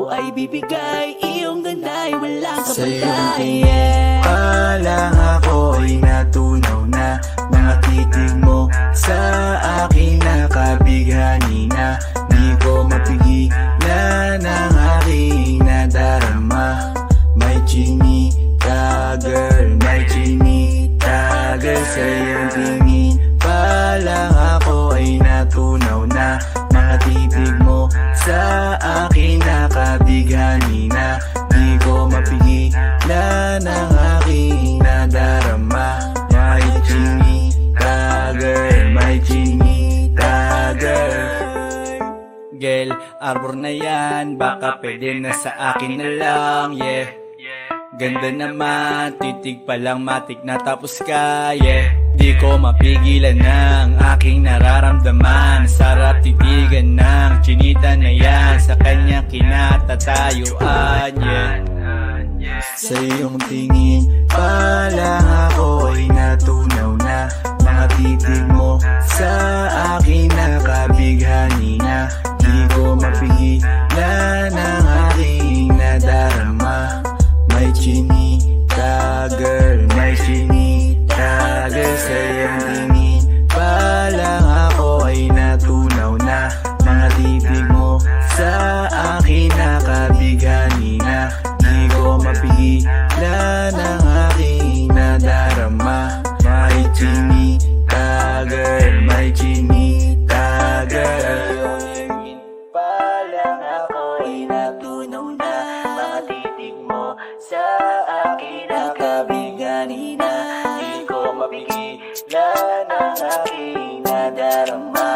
ko ay bibigay, iyong ganda'y walang Sa'yo kapantay. palang ako ay natunaw na. Mga titig mo sa akin nakabighani na. Di ko mapigilan ang aking nadarama. May chinita girl, may chinita girl. Sa iyong tingin palang ako ay natunaw na. Mga titig mo sa akin nakabighani na. Di ko mapigilan ang aking nadarama. May chinita girl, may chinita girl. Girl, arbor na yan, baka pwede na sa akin na lang, yeah. Ganda naman, titig pa lang matik na tapos ka, yeah. Di ko mapigilan ng aking nararamdaman. Sarap titigan ng chinita na yan, sa kanya kinatatayuan, yeah. Sa iyong tingin palang ako ay natunaw na. Mga titig mo sa akin nakabighani na. Di ko mapigilan ang aking nadarama. May chinita girl, may chinita girl. Sa iyong tingin palang ako ay natunaw na. Mga titig mo sa akin nakabighani na. Di ko mapigilan ang aking nadarama. May chinita girl, may chinita girl. Palang ako ay natunaw na. Mga titig mo sa akin nakabighani na. Di ko mapigilan ang aking nadarama.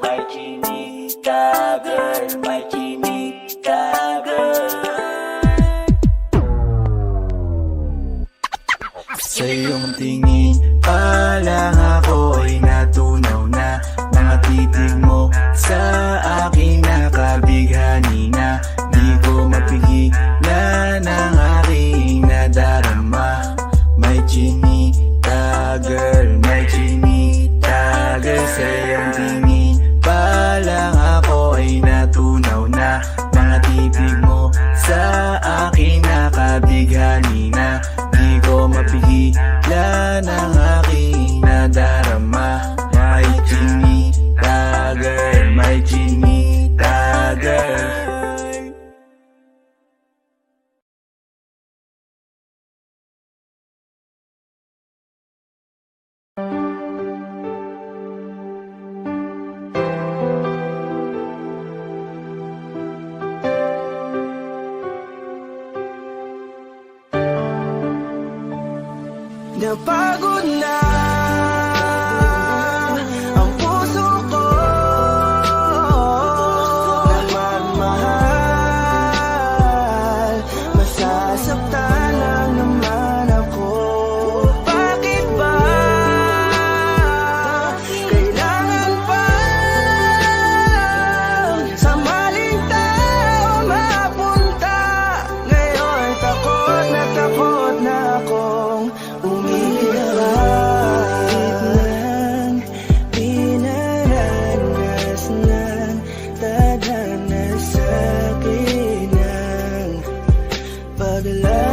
May chinita girl, may chinita girl. Sa iyong tingin palang ako ay natunaw na. Mga titig mo sa akin nakabighani na. Di ko mapigilan ang aking nadarama. May chinita girl, may chinita girl. Sa iyong tingin palang ako ay natunaw na. Mga titig mo sa akin nakabighani na. Di ko mapigilan ang aking nadarama. May chinita girl, may chinita girl. Napagod na ang puso ko na magmahal. Masasaktan lang naman ako. Bakit ba kailangan pa sa maling tao mapunta? Ngayon takot na akong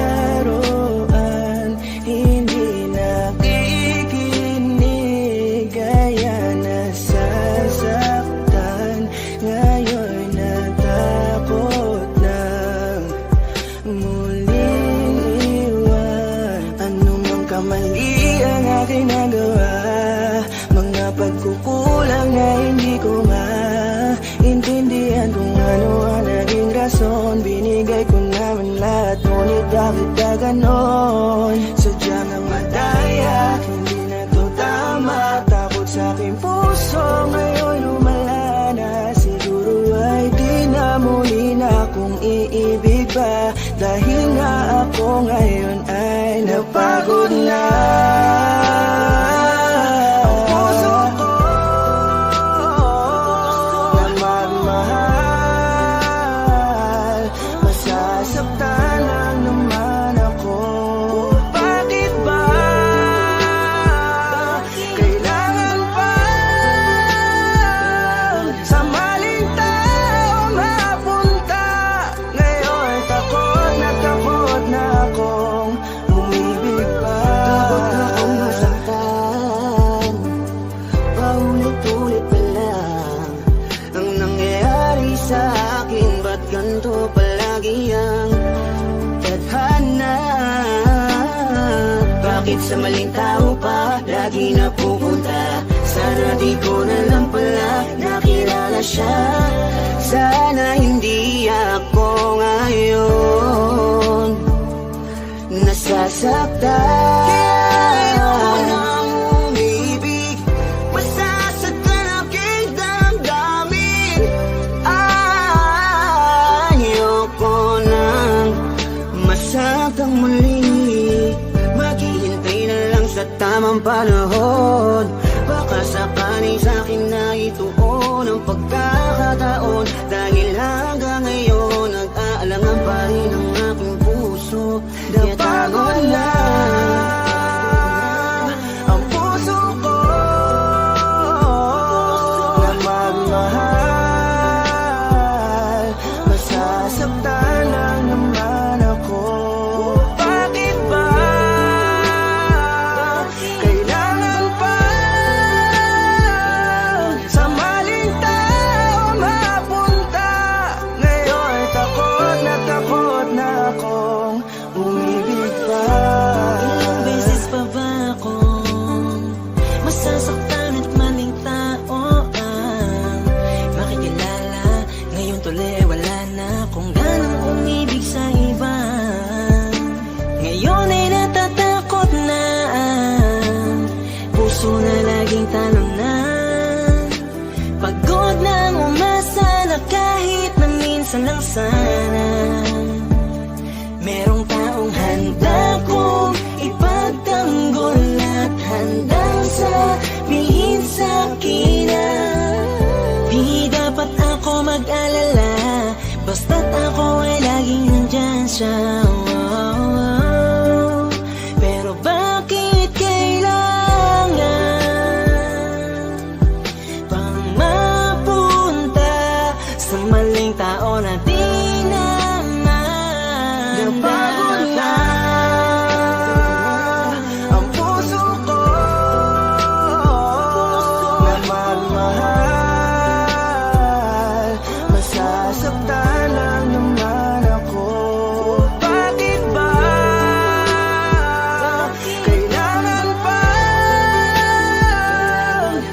paglaruan, hindi nakikinig, kaya nasasaktan. Ngayon natakot nang muling iwan. Anumang kamali ang aking nagawa, mga pagkukulang na hindi ko maintindihan kung ano ang naging rason. Binigay ko naman lahat, ngunit bakit ka ganon? Sadya nang madaya, hindi na to tama. Takot sa aking puso, ngayon lumala na. Siguro ay di na muli na akong iibig pa. Dahil nga ako ngayon ay napagod na. Ang puso ko na magmahal, masasaktan lang naman ako. Bakit ba kailangan pa sa maling tao mapunta? tadhana? Bakit sa maling tao pa lagi napupunta? Sana di ko na lang pala nakilala siya. Sana hindi ako ngayon nasasaktan. Kaya ayoko nang umibig, masasaktan aking damdamin. Ayoko nang masaktan muli, maghihintay na lang sa tamang panahon. Baka sakaling sa'kin na ituon ang pagkakataon. Dahil hanggang ngayon nag-aalangan pa rin ang aking puso. Napagod na ang puso ko na magmahal. Masasaktan lang naman ako. Bakit ba kailangan pa sa maling tao mapunta? Ngayon takot na akong umibig pa. Ilang beses pa ba akong masasaktan at maling tao ang makikilala? Ngayon tuloy wala na akong ganang umibig sa iba. Ngayon ay natatakot na ang puso na laging tanong na. Pagod nang umasa na kahit na minsan lang sana merong taong handa kong ipagtanggol at handang sabihin sa'kin na di dapat ako mag-alala, basta't ako ay laging nandyan siya. Pero bakit kailangan pang mapunta sa maling tao na di Napagod na ang puso ko na magmahal. Masasaktan lang naman ako. Bakit ba kailangan pa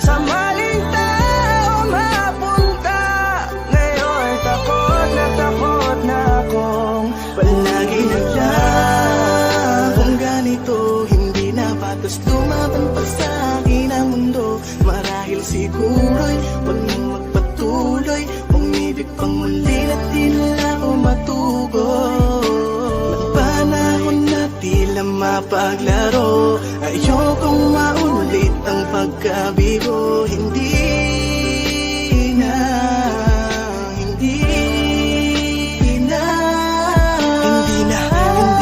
sa maling tao mapunta? Ngayon takot na akong palagi naglang. Kung ganito hindi na patas lumaban pa sa akin ang mundo. Marahil siguro'y wag nang magpatuloy, umibig pang muli na di na ako matugon. Ng panahon na tila mapaglaro, ayokong maulit ang pagkabigo. Hindi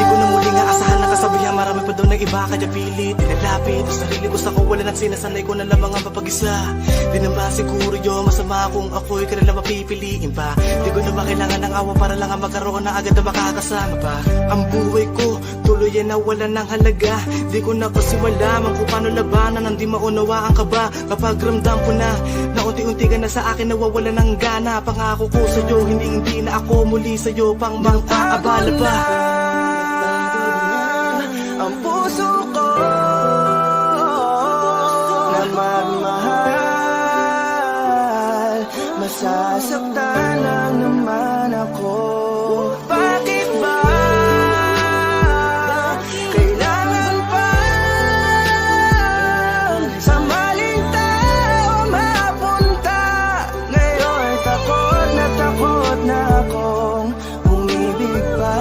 ko na muling aasahan na kasabihan. Marami pa doon ng iba kaya pilit nilalapit ang sarili ko sa kawalan at sinasanay ko na lamang ang mapag-isa. Di naman siguro yun masama kung ako'y kanila mapipiliin pa. Di ko naman kailangan ng awa para lang ang magkaroon na agad na makakasama pa. Ang buhay ko tuloy yan nawalan ng halaga. Di ko na kasi malaman kung paano labanan ang di maunawaan ka ba. Kapag ramdam ko na unti-unti ka na sa akin nawawalan ng gana. Pangako ko sa'yo hindi na ako muli sa'yo pang mang-aabala pa. Ang puso ko na magmahal. Masasaktan lang naman ako. Bakit ba kailangan pa sa maling tao mapunta? Ngayon takot na akong umibig pa.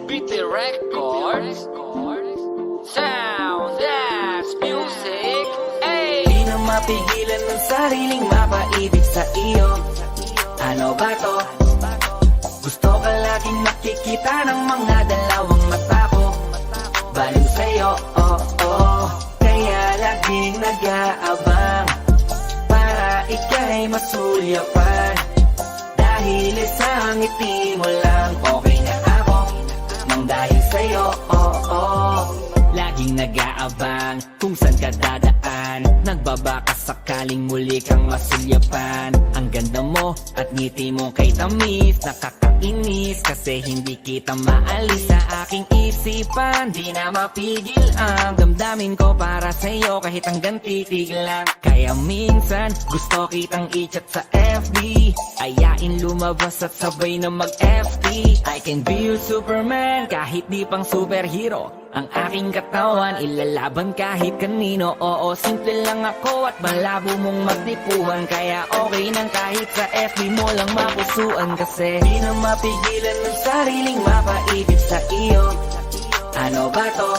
BT Records, Sound Dance Music, ay! Di na mapigilan ng sariling mapaibig sa iyo. Ano ba to? Gusto ka laging nakikita ng mga dalawang mata ko. Baliw sa'yo, oh, oh. Kaya laging nag-aabang para ika'y masulyapan. Dahil isang ngiti mo lang okay na ako. Nang dahil sa'yo, oh, oh. Laging nag nag-aabang kung saan ka dadaan. Nagbabaka sakaling muli kang masulyapan. Ang ganda mo at ngiti mo kay tamis, nakakainis kasi hindi kita maalis sa aking isipan. Di na mapigil ang damdamin ko para sa'yo kahit hanggang titig lang. Kaya minsan gusto kitang i-chat sa FB, ayain lumabas at sabay na mag-FT. I can be your Superman kahit di pang superhero. Ang aking katawan ilalaban kahit kanino. Oo, simple lang ako at malabo mong magtipuhan. Kaya okay nang kahit sa FB mo lang mapusuan. Kasi di na mapigilan ng sariling mapaibig sa iyo. Ano ba to?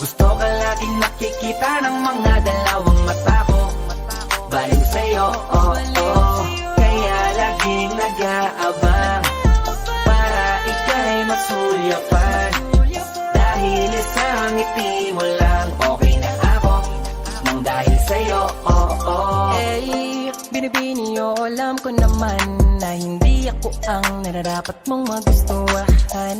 Gusto ka laging nakikita ng mga dalawang mata ko. Baliw sa'yo, oh, oh. Kaya laging nag-aabang para ika'y masulyapan. Dahil isang ngiti mo lang, okay na ako nang dahil sa'yo, oh, oh. Eh, binibini o alam ko naman na hindi ako ang nararapat mong magustuhan.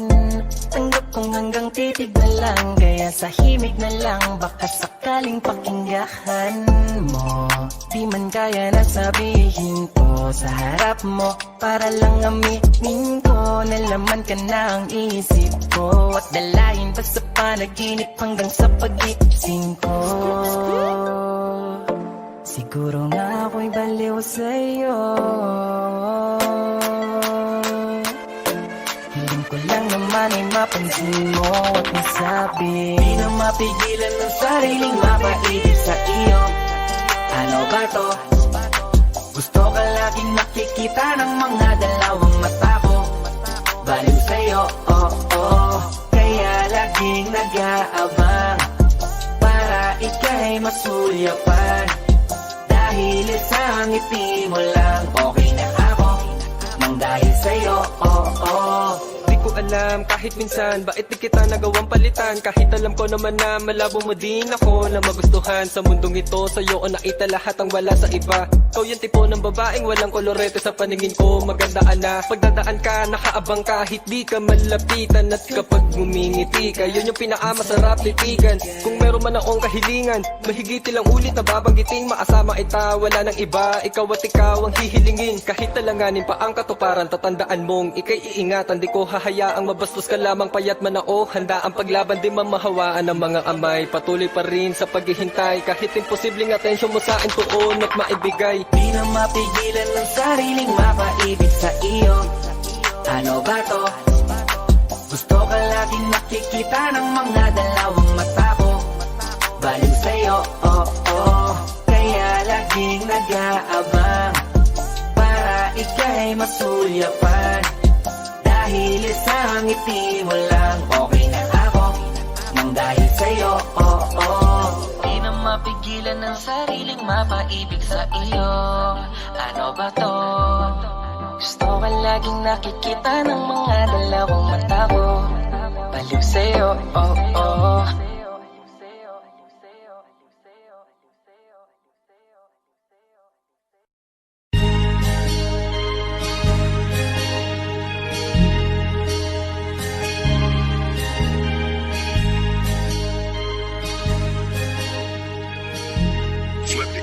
Tanggap kong hanggang titig na lang, kaya sa himig na lang baka sakaling pakinggan mo. Di man kaya na sabihin ko sa harap mo, para lang aminin ko na laman ka na ang isip ko. At dalayin pa sa panaginip hanggang sa pag-iising ko. Siguro nga ako'y baliw sa'yo. Hiling ko lang naman ay mapansin mo at masabi. Di na mapigilan ng sariling mapaibig sa iyo. Ano ba to? Gusto ka laging nakikita ng mga dalawang mata ko. Baliw sa'yo, oh, oh. Kaya laging nag-aabang para ika'y masulyapan. Dahil isang ngiti mo lang, okay na ako nang dahil sa'yo, oh, oh. Di ko alam kahit minsan bakit di kita nagawang palitan. Kahit alam ko naman na malabo mo din ako na magustuhan. Sa mundong ito sa'yo o nakita lahat ang wala sa iba. Ikaw yung tipo ng babaeng walang kolorete sa paningin ko. Magandaan na pagdadaan ka, nakaabang kahit di ka malapitan. At kapag ngumingiti ka, yun yung pinakamasarap titigan. Kung meron man akong kahilingan, mahigit ilang ulit na babanggiting. Maasama ita, wala nang iba, ikaw at ikaw ang hihilingin. Kahit talanganin pa ang katuparan, tatandaan mong ika'y iingatan. Di ko hahayaang mabastos ka lamang payat man ako. Handa ang paglaban, di mamahawaan ng mga amay. Patuloy pa rin sa paghihintay, kahit imposibleng atensyon mo sa akin tuon at maibigay. Di na mapigilan ng sariling mapaibig sa iyo. Ano ba to? Gusto ka laging nakikita ng mga dalawang mata ko. Baliw sa'yo, oh, oh. Kaya laging nag-aabang para ika'y masulyapan. Dahil isang ngiti mo lang, okay na ako nang dahil sa'yo, oh, oh. Di na mapigilan ng sariling mapaibig sa iyo. Ano ba to? Gusto ka laging nakikita ng mga dalawang mata ko. Baliw sa'yo, oh, oh.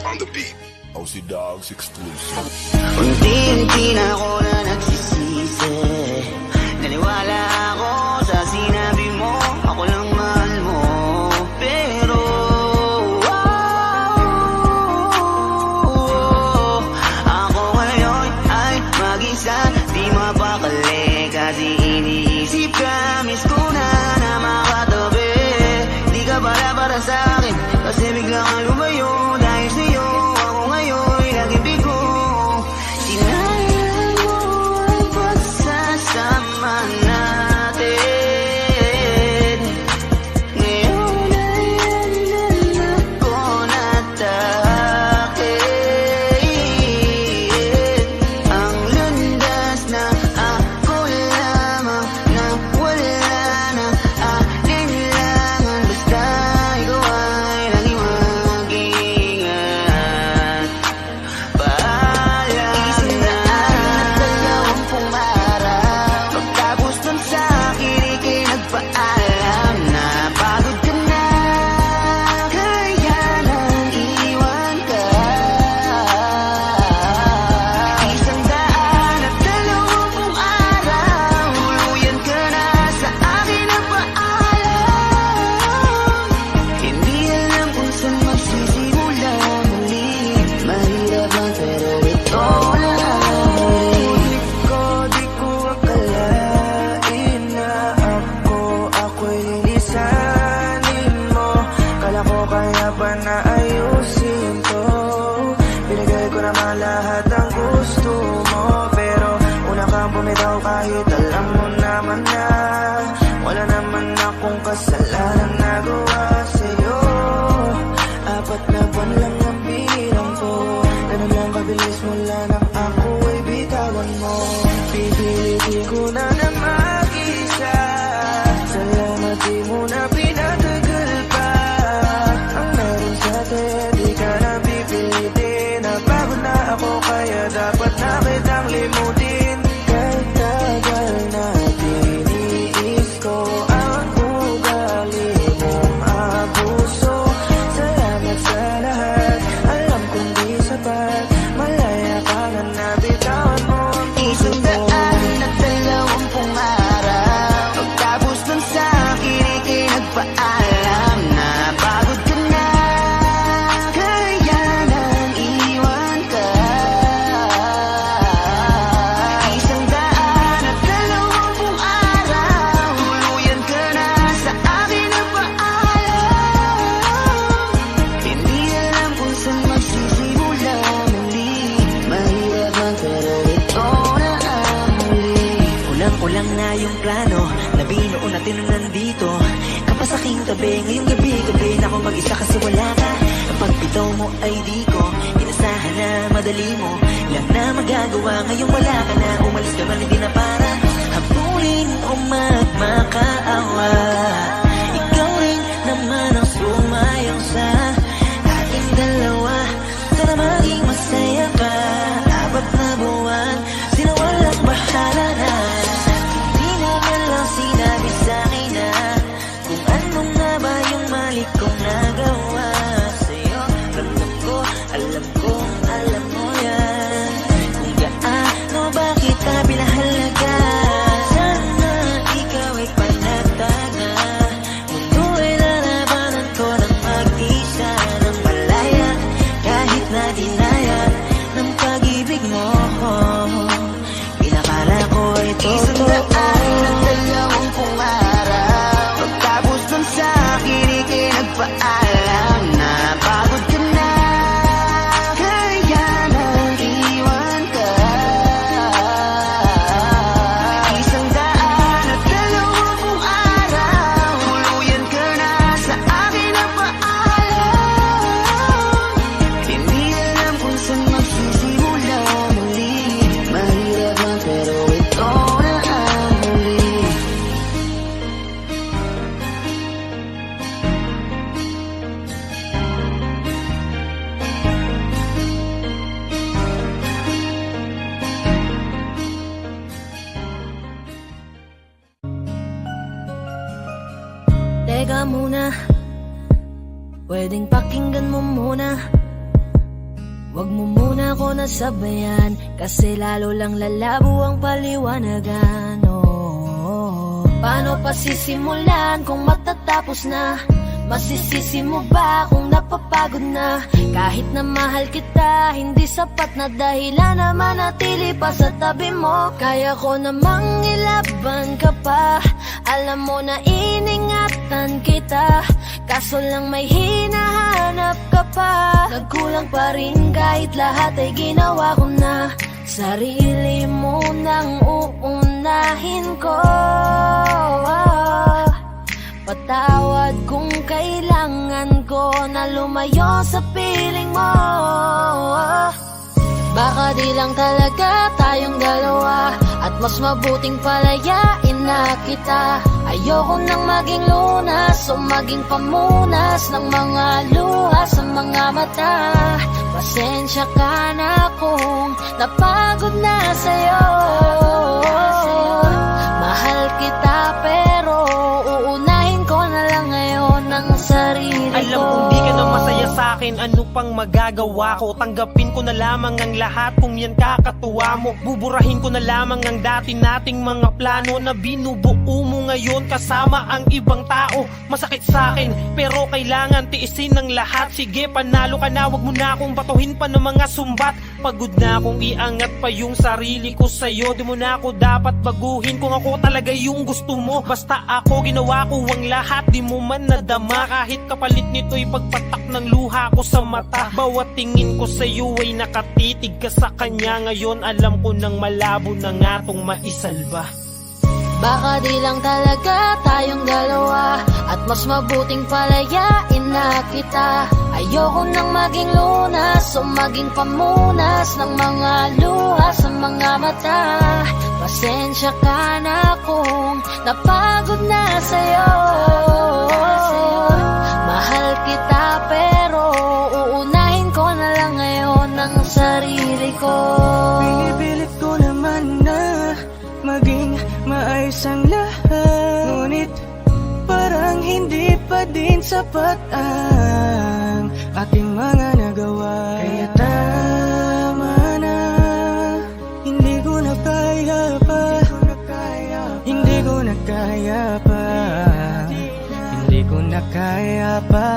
On the beat. OC Dogs exclusive. Unti-unti na ako na nagsisisi. Naniwala ako sa sinabi mo, ako lang mahal mo. Pero ako ngayon ay mag-isa, di mapakali. Kasi iniisip ka, miss ko na makatabi. Di ka para sa akin, kasi biglang kang lumayo. Dahil sa'yo ako ngayon laging bigo. Sinayang mo ang pagsasama natin. Ngayon ay andyan ako natakit. Ang landas na ako lamang na wala na alinlangan. Basta ikaw ay laging ako, kaya ba naayusin to? Binigay ko naman lahat ang gusto mo, pero una kang bumitaw kahit alam mo naman na wala naman akong kasalanan nagawa sa'yo. 4 na buwan lang ang bilang ko, ganun lang kabilis mula nang ako ay bitawan mo. Pipilitin ko na mag-isa, salamat di mo na pinatagal pa. Ang meron sa atin, di ka na pipilitin. Napagod na ako, kaya dapat na kitang limutin. Kahit tagal natin, iis ko ang ugali mong abuso. Salamat sa lahat, alam kong di sapat. Malaya ka na nabitawan mo ang puso mo. 120 araw, pagtapos ng sa'kin ika'y nagpaalam na pagod ka na, kaya nang iwan ka. 120 araw, tuluyan ka na sa akin nagpaalam. Hindi alam kung saan magsisimula muli, mahirap man pero ito na ang muli. Ulang-ulang na yung plano na binuo natin nung nandito ka pa sa aking tabi. Ngayong gabi na ako mag-isa kasi wala ka. Ang pagbitaw mo ay di ko inasahan na madali mo lang na magagawa. Ngayong wala ka na, umalis ka man hindi na para habulin o magmakaawa. Ikaw rin naman ang sumayaw sa ating dalawa. Sana maging masaya ka. 4 na buwan, sila walang bahala na. Hindi naman lang sinabi sa'kin na kung ano nga ba yung mali kong nagawa sa'yo. Ramdam ko, alam kong alam mo yan, kung gaano ba kita pinahalaga. Sana ikaw ay panatag na. Mundo ay lalabanan ko ng mag-isa ng malaya, kahit na dinaya ng pag-ibig mo. Pinakala ko ay totoo. 120 araw, pagtapos ng sa'kin ika'y nagpaalam na pagod ka na, kaya nang iwan ka. 120 araw, tuluyan ka na sa akin nagpaalam. Hindi alam kung saan magsisimula muli, mahirap man pero ito na ang muli. Teka muna, pwedeng pakinggan mo muna. Wag mo muna ako nasabayan, kasi lalo lang lalabo ang paliwanagan. Paano pa sisimulan kung matatapos na? Masisisi mo ba kung napapagod na? Kahit na mahal kita, hindi sapat na dahilan na manatili pa sa tabi mo. Kaya ko namang ilaban ka pa, alam mo na iningatan kita, kaso lang may hinahanap ka pa. Nagkulang pa rin kahit lahat ay ginawa ko na. Sarili mo nang uunahin ko. Patawad kung kailangan ko na lumayo sa piling mo. Baka di lang talaga tayong dalawa, at mas mabuting palayain na kita. Ayoko nang maging lunas o maging pamunas ng mga luha sa mga mata. Pasensya ka na kung napagod na sa'yo. Mahal kita pero uunahin ko na lang ngayon ang sarili ko. Alam kong di ka na masaya sa'kin, ano pang magagawa ko? Tanggapin ko na lamang ang lahat kung yan kakatuwa mo. Buburahin ko na lamang ang dati nating mga plano na binubuo mo ngayon kasama ang ibang tao. Masakit sa'kin pero kailangan tiisin ng lahat. Sige, panalo ka na, wag mo na akong batuhin pa ng mga sumbat. Pagod na akong iangat pa yung sarili ko sa'yo. Di mo na ako dapat baguhin kung ako talaga yung gusto mo. Basta ako ginawa ko ang lahat, di mo man nadama. Kahit kapalit nito'y pagpatak ng luha ko sa mata. Bawat tingin ko sa'yo ay nakatitig ka sa kanya. Ngayon alam ko nang malabo na nga tong maisalba. Baka di lang talaga tayong dalawa, at mas mabuting palayain na kita. Ayoko nang maging lunas o maging pamunas ng mga luha sa mga mata. Pasensya ka na kung napagod na sa'yo. Mahal kita pero uunahin ko na lang ngayon ang sarili ko. Pinipilit ko naman na maging maayos ang lahat, ngunit parang hindi pa din sapat ang ating mga nagawa. Kaya tama na, hindi ko na kaya pa, hindi ko na kaya pa, hindi ko na kaya pa.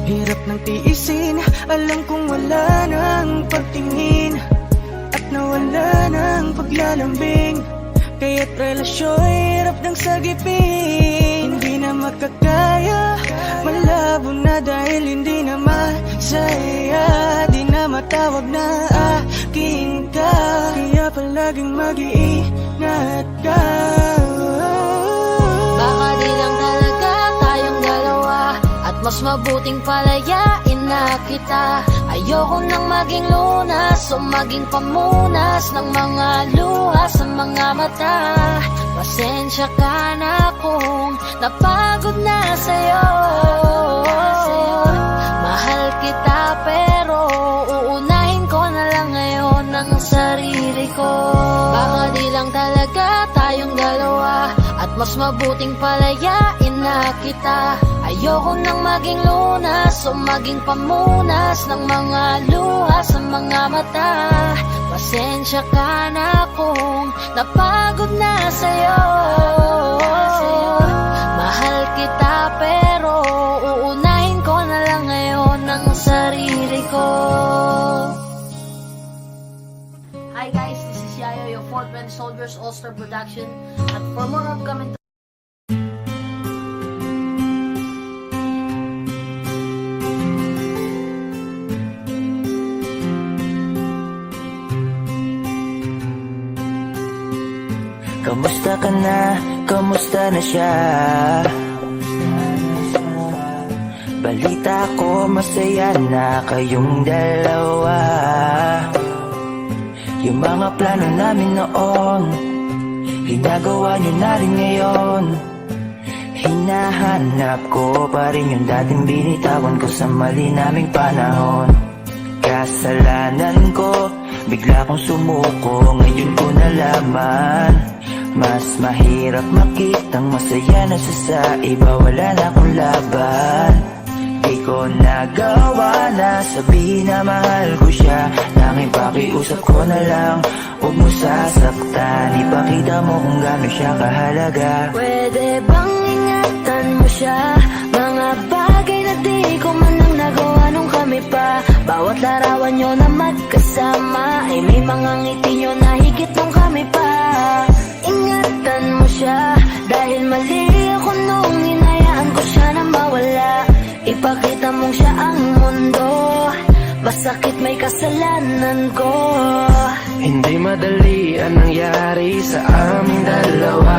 Hirap ng tiisin, alam kong wala nang pagtingin at nawala ng paglalambing. Kaya't relasyon hirap ng sagipin. Hindi na makakaya, malabo na dahil hindi na masaya. Di na matawag na akin ka, kaya palaging mag-iingat ka. Baka di lang talaga tayong dalawa, at mas mabuting palayain na kita. Ayoko nang maging lunas o maging pamunas ng mga luha sa mga mata. Pasensya ka na kung napagod na sa'yo. Mahal kita pero uunahin ko na lang ngayon ang sarili ko. Baka di lang talaga tayong dalawa, at mas mabuting palayain na kita. Ayoko nang maging lunas o maging pamunas ng mga luha sa mga mata. Pasensya ka na kung napagod na sa'yo. Mahal kita pero uunahin ko na lang ngayon ang sarili ko. Hi guys, this is Yayo, your Fort Bend Soldiers All-Star Production. At for more upcoming Kamusta ka na? Kamusta na siya? Balita ko masaya na kayong dalawa. Yung mga plano namin noon, ginagawa niyo na rin ngayon. Hinahanap ko pa rin yung dating binitawan ko sa mali naming panahon. Kasalanan ko, bigla kong sumuko, ngayon ko nalaman. Mas mahirap makitang masaya na siya sa iba, wala na akong laban. Di ko nagawa na sabihin na mahal ko siya, nanging pakiusap ko na lang, huwag mo sasaktan. Ipakita mo kung gaano siya kahalaga. Pwede bang ingatan mo siya? Mga bagay na di ko man lang nagawa nung kami pa. Bawat larawan nyo na magkasama ay may mga ngiti nyo na higit nung kami pa. Ingatan mo siya, dahil mali ako nung hinayaan ko siya na mawala. Ipakita mong siya ang mundo, masakit may kasalanan ko. Hindi madali ang nangyari sa aming dalawa.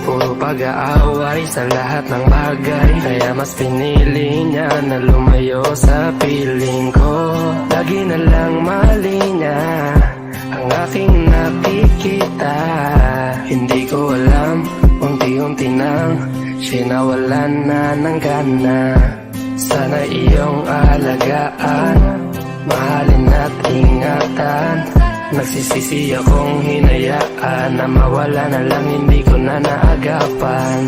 Puro pag-aaway sa lahat ng bagay, kaya mas pinili niya na lumayo sa piling ko. Lagi na lang mali niya ang aking nakikita. Hindi ko alam, unti-unti nang sinawalan na ng gana. Sana iyong alagaan, mahalin at ingatan. Nagsisisi akong hinayaan na mawala na lang, hindi ko na naagapan.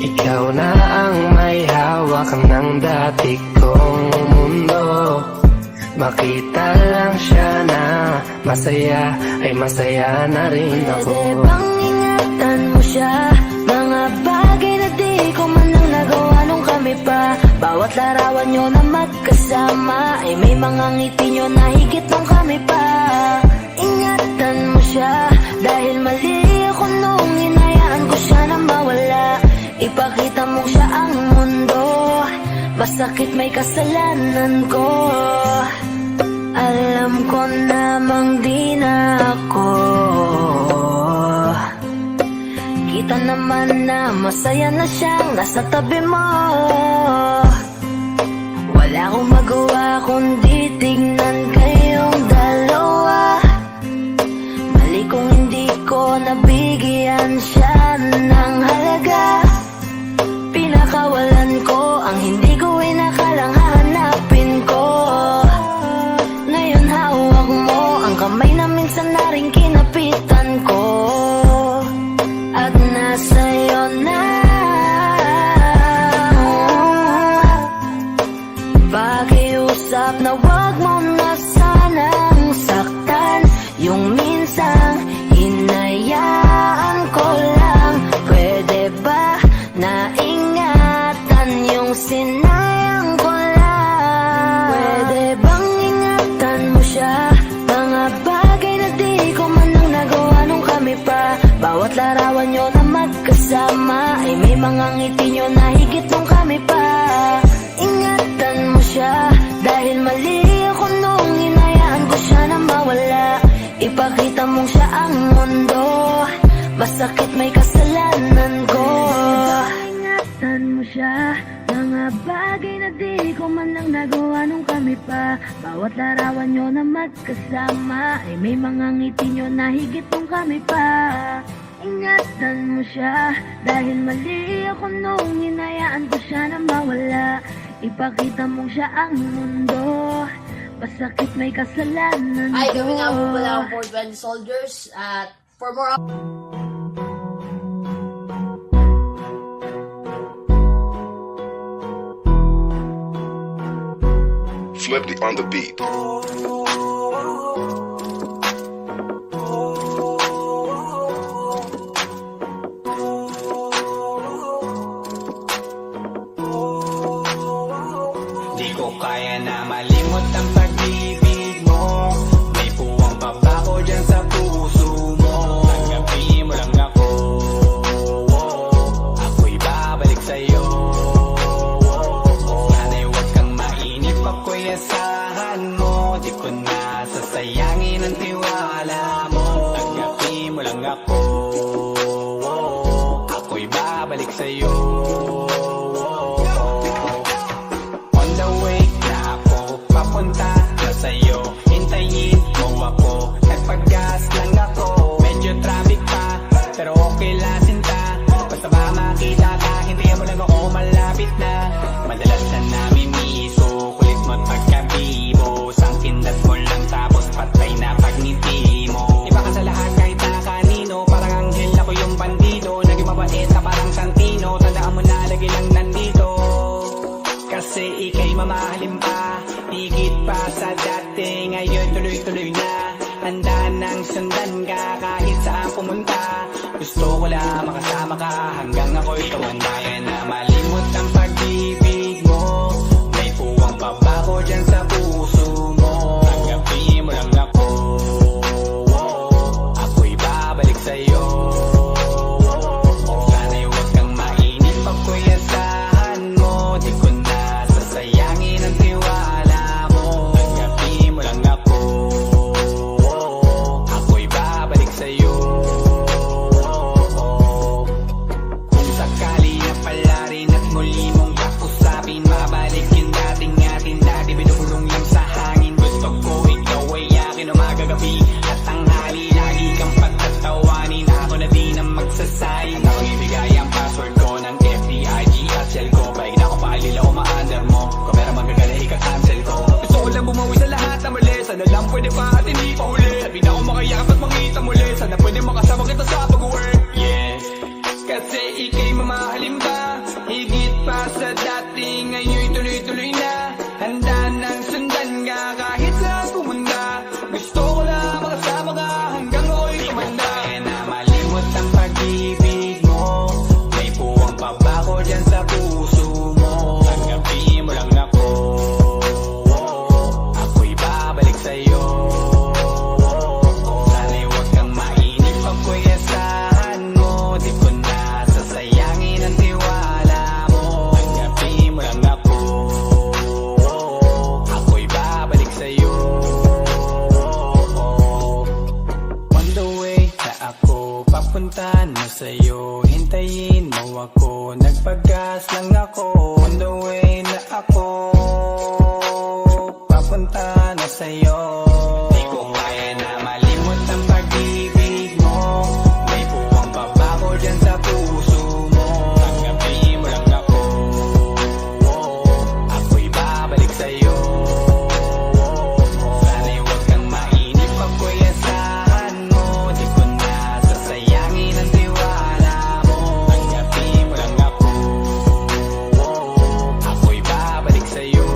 Ikaw na ang may hawak ng dati kong mundo. Makita lang siya na masaya, ay masaya na rin ako. Pwede bang ingatan mo siya? Mga bagay na di ko man lang nagawa nung kami pa. Bawat Bawat larawan nyo na magkasama ay may mga ngiti nyo na higit nung kami pa. Ingatan mo siya dahil mali ako nung hinayaan ko siya na mawala. Ipakita mo siya ang mundo, masakit may kasalanan ko. Alam ko namang di na ako. Kita naman na masaya na siyang nasa tabi mo. Wala akong magawa kundi tignan kayong dalawa. Mali kung hindi ko nabigyan siya ng halaga. Pinakawalan ko ang hindi ko inakalang hahanapin ko. Ngayon hawak mo ang kamay na minsan na rin kinapitan ko. At nasa'yo na pakiusap na wag mo na sanang saktan. Yung minsan hinayaan ko lang. Pwede ba na ingatan yung sinayang ko lang? Pwede bang ingatan mo siya? Mga bagay na di ko man lang nagawa nung kami pa. Bawat larawan nyo na magkasama ay may mga ngiti nyo na higit nung kami pa. Ingatan mo siya dahil mali ako nung hinayaan ko siya na mawala. Ipakita mong siya ang mundo, masakit may kasalanan ko. Ingatan mo siya, mga bagay na di ko man lang nagawa nung kami pa. Bawat larawan nyo na magkasama ay may mga ngiti nyo na higit nung kami pa. Ingatan mo siya dahil mali ako nung hinayaan ko siya na mawala. Ipakita mong siya ang mundo, masakit may kasalanan Ay, ko. gawin nga po pala ang 420 soldiers at for more Swifty on the beat. Di ko kaya na malimot ang pag-ibig mo. May puwang babako dyan sa puso mo. Tanggapin mo lang ako, ako'y babalik sa'yo. Sana'y huwag kang mainip, ako'y asahan mo. Di ko na sasayangin ang tiwala mo. Tanggapin mo lang ako, ako'y babalik sa'yo. On the way na ako papunta na sa'yo. Hintayin mo ako, nagpag-gas lang ako. Medyo traffic pa, pero okay lang sinta. Basta ba makita ka, hintayin mo lang ako, malapit na. Madalas na namimiso, kulit mo't pagkabibo. Sangkindat mo lang tapos patay na pagngiti mo. Iba ka sa lahat kahit na kanino, parang anghel ako yung bandido. Naging mabait ka parang Santino, tandaan mo na lagi lang nandito. Kasi ika'y mamahalin pa, higit pa sa dati. Ngayon tuloy-tuloy na, handa nang sundan ka kahit saan pumunta. Gusto ko lang makasama ka hanggang ako'y tumanda. Na malimot ang pag-ibig mo, may puwang babako dyan sa puso mo. Tanggapin mo lang ako, ako'y babalik sa'yo. Sana'y huwag kang mainip, ako'y asahan mo. Di ko na sasayangin ang tiwala mo. Tanggapin mo lang ako, ako'y babalik sa'yo. Kung sakali na pala rin sa'yo. Di ko kaya na malimot ang pag-ibig mo. May puwang babago dyan sa puso mo. Tanggapin mo lang ako, ako'y babalik sa'yo. Sana'y huwag kang mainip, ako'y asahan mo. Di ko na sasayangin ang tiwala mo. Tanggapin mo lang ako, ako'y babalik sa'yo.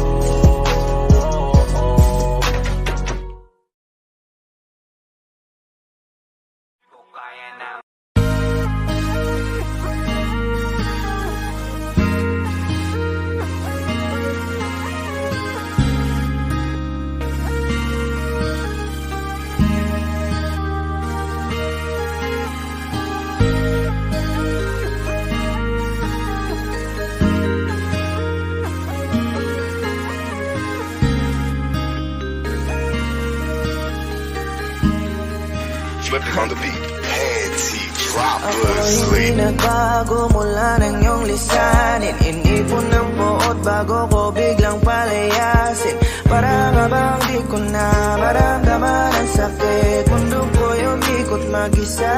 Flipping on the beat. Panty droppers. Ako'y Sleep. nagbago mula ng iyong lisanin. Inipon ng buot bago ko biglang palayasin. Para nga bang di ko na maramdaman ang sakit. Mundo ko'y umikot mag-isa.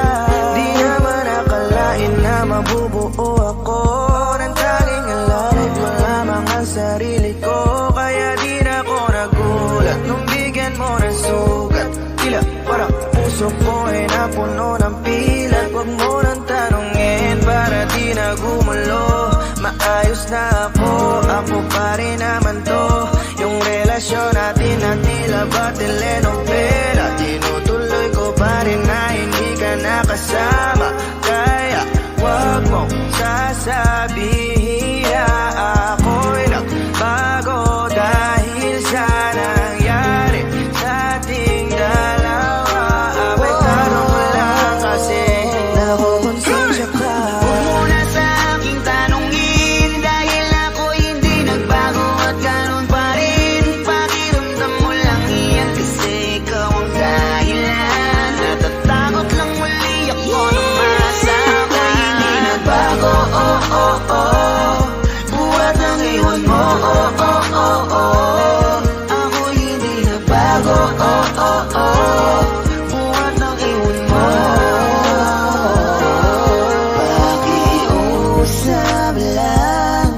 Di naman akalain na mabubuo ako ng tanging alalay ko lamang ang sarili ko. Kaya di na ako nagulat nung bigyan mo ng sugat. Tila parang puso ko ay napuno ng pilat. Huwag mo nang tanongin para di na gumulo. Maayos na ako pa rin naman to. Yung relasyon natin na tila ba telenovela. Tinutuloy ko pa rin na hindi ka nakasama. Kaya huwag mong sasabihin na ako'y nagbago dahil sa nangyari sa ating dalawa. Abay tanong ko lang kasi nakukonsensya ka. Huwag mo na sa aking tanongin dahil ako'y hindi nagbago at ganun pa rin. Pakiramdam mo lang iyan kasi ikaw ang dahilan. Natatakot lang muli ako na masama. Ako'y hindi nagbago, oh oh oh. Buhat ng iwan mo, oh oh oh oh. Ako'y hindi nagbago, oh oh oh. Buhat ng iwan mo. Pakiusap lang,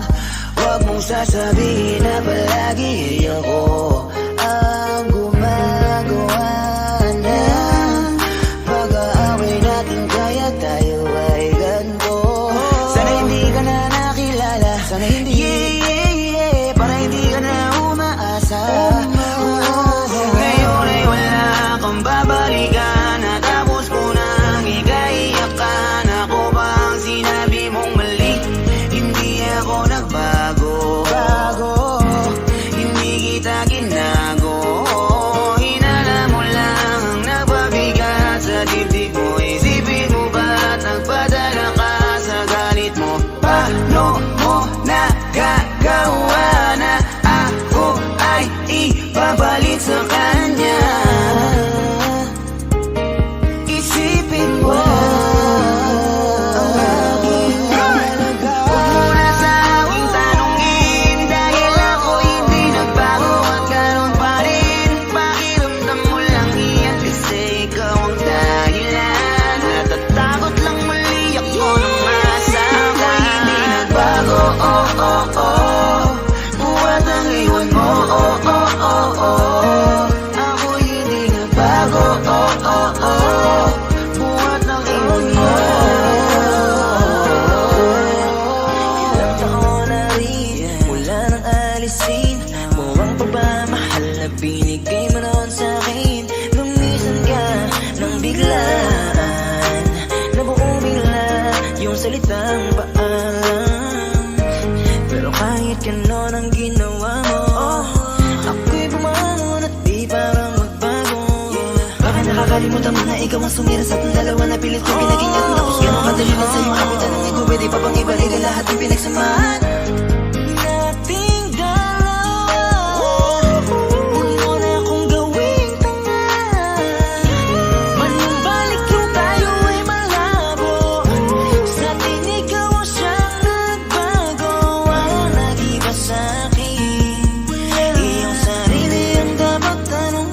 huwag mong sasabihin na palagi ako ang gumagawa ng pag-aaway natin kaya tayo ay ganito. Sana hindi ka na nakilala, sana hindi para hindi ka na umaasa. Ngayon ay wala kang babalikan at tapos ko nang ikaiyakan. Ako ba ang sinabi mong mali? Hindi ako nagbago, hindi kita ginago. Hinala mo lang ang nagpabigat sa dibdib mo. Isipin mo ba't nagpadala ka sa galit mo? Paano mo nagagawa na ako ay ipapalit sa kanya? Isipin mo ang aking halaga. Huwag mo na sa aking tanongin dahil ako hindi nagbago at ganun pa rin. Pakiramdam mo lang iyan kasi ikaw ang dahilan. Natatakot lang muli ako na masama. Ako'y hindi nagbago, oh oh oh. Buhat ang iwan mo, oh oh oh oh. Ako'y hindi nagbago, oh oh oh. Buhat ang iwan mo. Ilang taon na rin mula nang alisin mo ang pagmamahal na binigay mo noon sa'kin. Lumisan ka nang biglaan, nabuo bigla yung salitang paalam. Pero kahit ganon ang ginawa mo, ako'y bumangon at di parang magbago. Baka nakakalimutan mo na ikaw ang sumira sa ating dalawa na pilit ko pinagingat. Tapos ganon kadali na sa'yo ako tanongin ko pwede pa bang ibalik ang lahat ng pinagsamahan nating dalawa. Huwag mo na akong gawing tanga. Manumbalik yung tayo ay malabo. Sa atin ikaw ang siyang nagbago. Walang nag-iba sa'kin. Iyong sarili ang dapat tanongin.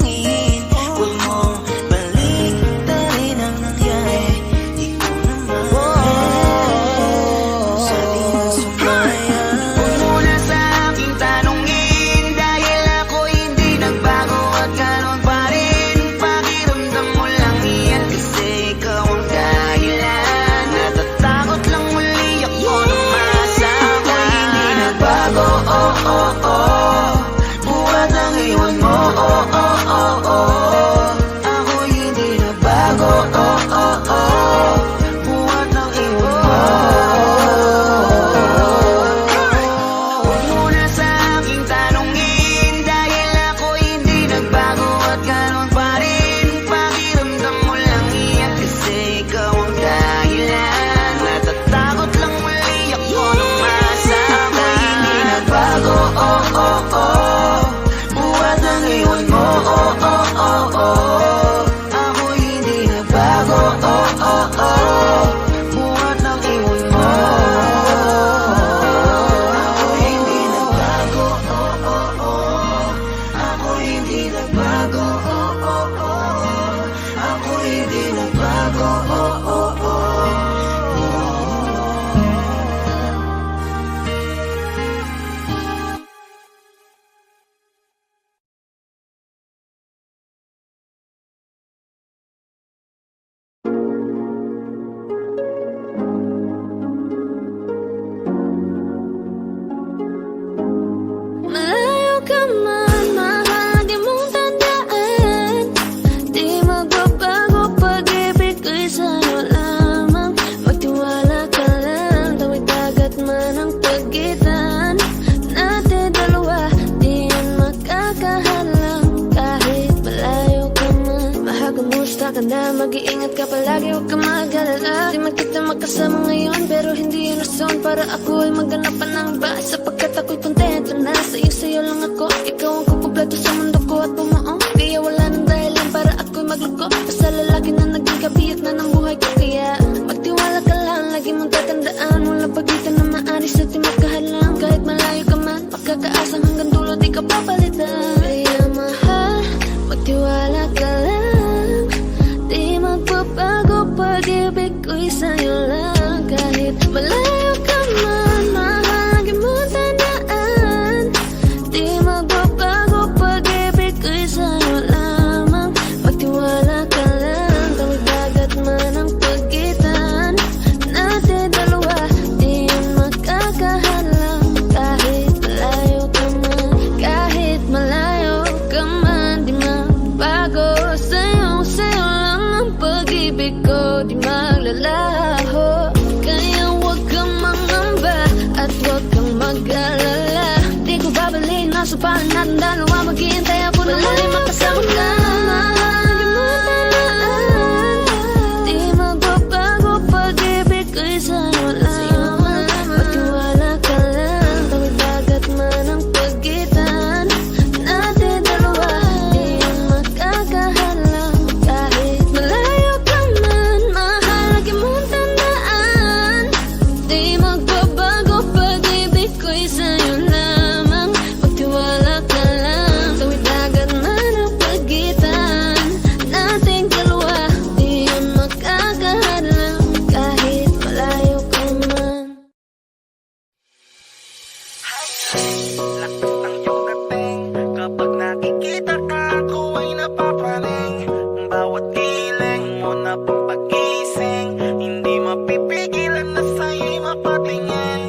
Buhat ang iwan mo, ako'y hindi nagbago, buhat ng iwan mo. Huwag mo na sa aking tanongin, dahil ako'y hindi nagbago at ganun pa rin. Pakiramdam mo lang iyan kasi ikaw ang dahilan. Natatakot lang muli ako nung masama. Ako'y hindi nagbago, buhat ang iwan mo, ako'y hindi nagbago, buhat ng iwan mo. Ako'y hindi nagbago, ako'y hindi nagbago, ako'y hindi nagbago. Malayo ka man, mahal, di mong tandaan. Di magbabago, pag-ibig ko'y sa'yo lamang. Magtiwala ka lang, tawid dagat man ang pagitan natin dalawa, di yan makakahalang. Kahit malayo ka man, mahal, kumusta ka na? Mag-iingat ka palagi, huwag ka mag-alala. Di man kita makasama ngayon, pero hindi yun rason para ako ay maghanap pa ng iba. Sapagkat ako'y kontento na sa'yo lang ako. Ikaw ang kukumpleto sa mundo ko at bumuong. Kaya wala nang dahilan para ako'y magluko. Basta lalaki na naging kabiyak na ng buhay ko. Kaya magtiwala ka lang, lagi mong tatandaan. Walang pagitan na maaris at di magkahalang. Kahit malayo ka man, makakaasang hanggang dulo di ka papalitan. Kaya mahal, magtiwala ka lang. Di magbabago, pag-ibig ko'y sa'yo lang. Kahit malayo ka man, mahal, lagi mong tandaan. Di magbabago, pag-ibig ko'y sa'yo lamang. Magtiwala ka lang, tawid dagat man ang pagitan natin dalawa, di yan makakahalang. Kahit malayo ka man, kahit malayo ka man, di magbago. Sa'yo lang ang pag-ibig ko, di maglalaho. Kaya huwag kang mangamba at huwag kang mag-alala. Di ko babalik, nasa pahan natin dalawa. Maghihintay ako na muli makasama ka. Di magbabago, pag-ibig ko'y sa'yo lang. Magtiwala ka lang, tawid dagat man ang pagitan natin dalawa, di yan makakahalang. Kahit malayo ka man, mahal, lagi mong tandaan. Di magbabago, pag-ibig ko'y sa'yo lamang. Magtiwala ka lang, tawid dagat man ang pagitan nating dalawa, di yan makakahalang. Kahit malayo ka man. Lakas ng iyong dating, kapag nakikita ka, ako ay napapraning. Bawat giling mo na pang pag-ising, hindi mapipigilan na sa'yo'y mapatingin.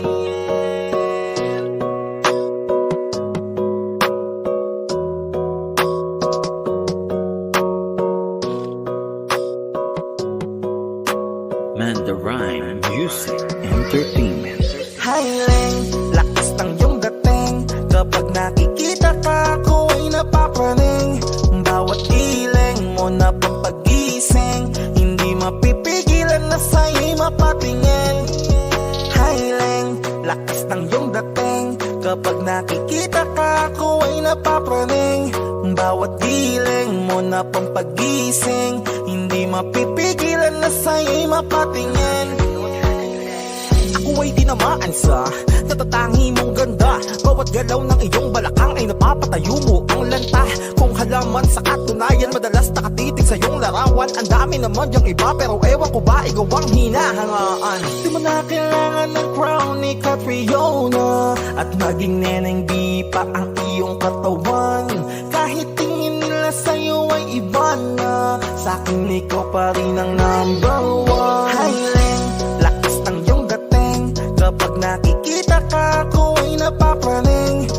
Mandarine Music Entertainment. Highling, lakas ng iyong dating, kapag nakikita ka, ako ay napapraning. Bawat giling mo na pang pag-ising, hindi mapipigilan na sa'yo'y mapatingin. Highling, lakas ng iyong dating, kapag nakikita ka, ako ay napapraning. Bawat giling mo na pang pag-ising, hindi mapipigilan na sa'yo'y mapatingin. Ako ay tinamaan sa natatangi mong ganda. Bawat galaw ng iyong balakang ay napapatayo mo ang lanta. Kung halaman sa katunayan, madalas nakatitig sa iyong larawan. Ang dami naman yung iba, pero ewan ko ba ikaw ang hinahangaan. Di mo na kailangan ng crown ni Catriona, at maging neneng di pa ang iyong katawan. Kahit tingin nila sa'yo ay iba na, sa'kin ikaw pa rin ang number one. Highland, lakas ng iyong dating, kapag nakikita ka, ako ay napapraning.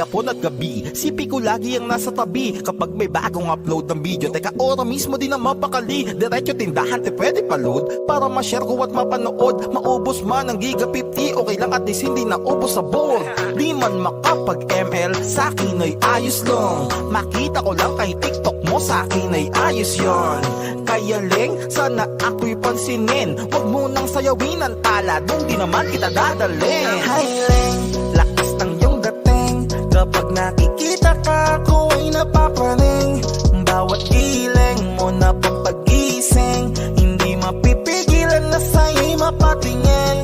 hapon at gabi, sipi ko lagi ang nasa tabi. Kapag may bagong upload ng video, teka ora mismo din ang mapakali. Diretso tindahan, te pwede pa-load para ma-share ko at mapanood. Maubos man ang giga 50, okay lang at least hindi na ubos sa board. Di man makapag ML, sa akin ay ayos lang. Makita ko lang kay TikTok mo, sa akin ay ayos yon. Kaya Leng, sana ako'y pansinin. Huwag mo nang sayawin ang tala, doon di naman kita dadalhin. Hi Leng, lakas ng iyong dating. Kapag nakikita ka, ako ay napapraning. Bawat giling mo na pampagising, hindi mapipigilan na sa'yo'y mapatingin.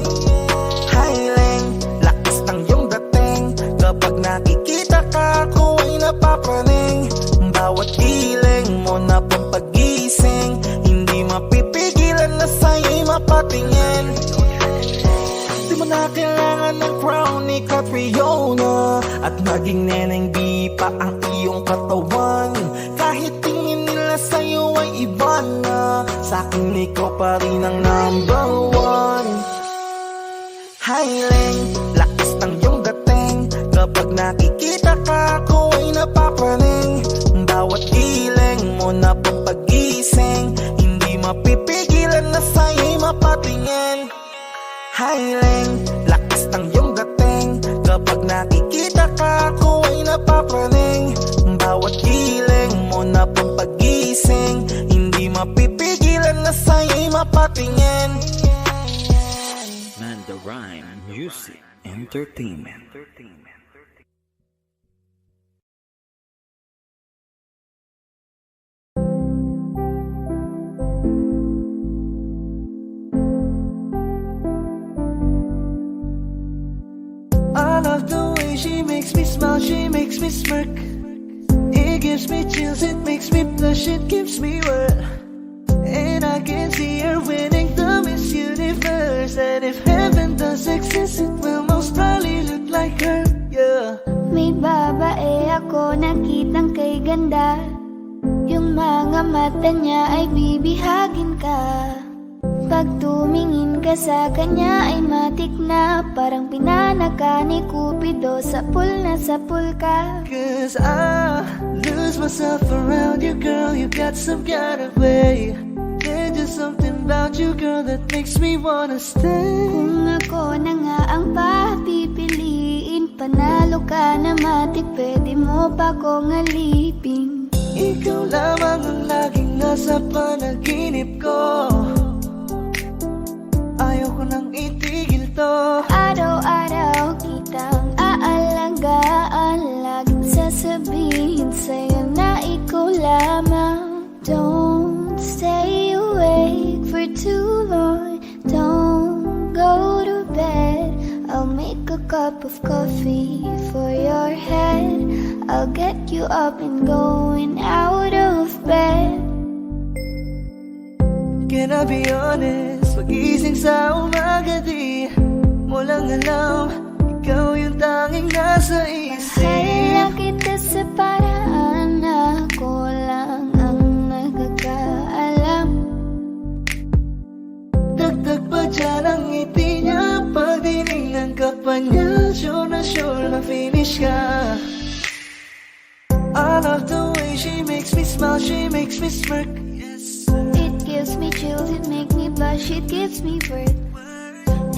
Hi Leng, lakas ng iyong dating. Kapag nakikita ka, ako ay napapraning. Bawat giling mo na pampagising, hindi mapipigilan na sa'yo'y mapatingin. Di mo na kailangan ng crown ni Catriona, at maging neneng di pa ang iyong katawan. Kahit tingin nila sa'yo ay iba na, sa'kin ikaw pa rin ang number one. Hi Leng, lakas ng iyong dating. Kapag nakikita ka, ako ay napapraning. Bawat giling mo na pampagising, hindi mapipigilan na sa'yo'y mapatingin. Hi Leng, lakas ng iyong dating. Kapag nakikita ka, ako ay napapraning. Bawat giling mo na pampagising, hindi mapipigilan na sa'yo'y mapatingin. Manda Rhyme Music Entertainment. I love the way she makes me smile, she makes me smirk. It gives me chills, it makes me blush, it gives me word. And I can see her winning the Miss Universe. And if heaven does exist, it will most probably look like her, yeah. May babae ako nakitang kay ganda. Yung mga mata niya ay bibihagin ka. Pag tumingin ka sa kanya ay matik na, parang pinanaka ni Cupido, sapul na sapul ka. Cause I lose myself around you, girl. You got some kind of way. There's just something about you, girl, that makes me wanna stay. Kung ako na nga ang papipiliin, panalo ka na matik, pwede mo pa kong alipin. Ikaw lamang ang laging nasa panaginip ko. Ayoko nang itigil to. Araw-araw kitang aalagaan, laging sasabihin sa'yo na ikaw lamang. Don't stay awake for too long, don't go to bed. I'll make a cup of coffee for your head. I'll get you up and going out of bed. Can I be honest? Pag-ising sa umaga di mo lang alam, ikaw yung tanging nasa isip. Mahal na kita sa paraan na ako lang ang nagkakaalam. Dagdag pa dyan ang ngiti niya, pag dinignan ka pa niya, sure na finish ka. I love the way she makes me smile, she makes me smirk. It gives me chills, it makes me blush, it gives me birth.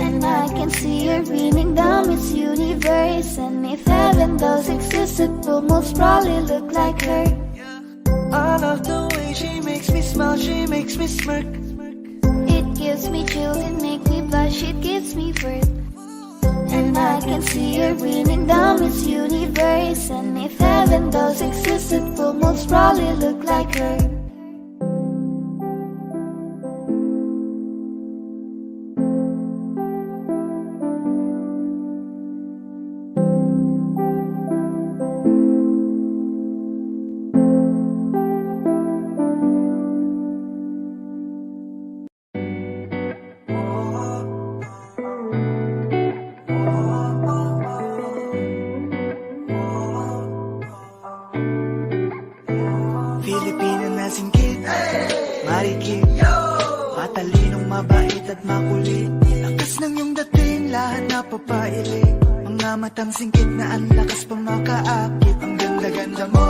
And I can see her winning the Miss Universe. And if heaven does exist, it will most probably look like her. I love the way she makes me smile, she makes me smirk. It gives me chills, it makes me blush, it gives me birth. And I can see her winning the Miss Universe. And if heaven does exist, it will most probably look like her. Pilipina na singgit, marikit, matalinong mabait at makulit. Lakas ng iyong dating, lahat na papailing. Mga matang singkit na ang lakas pa makaakit. Ang ganda-ganda mo,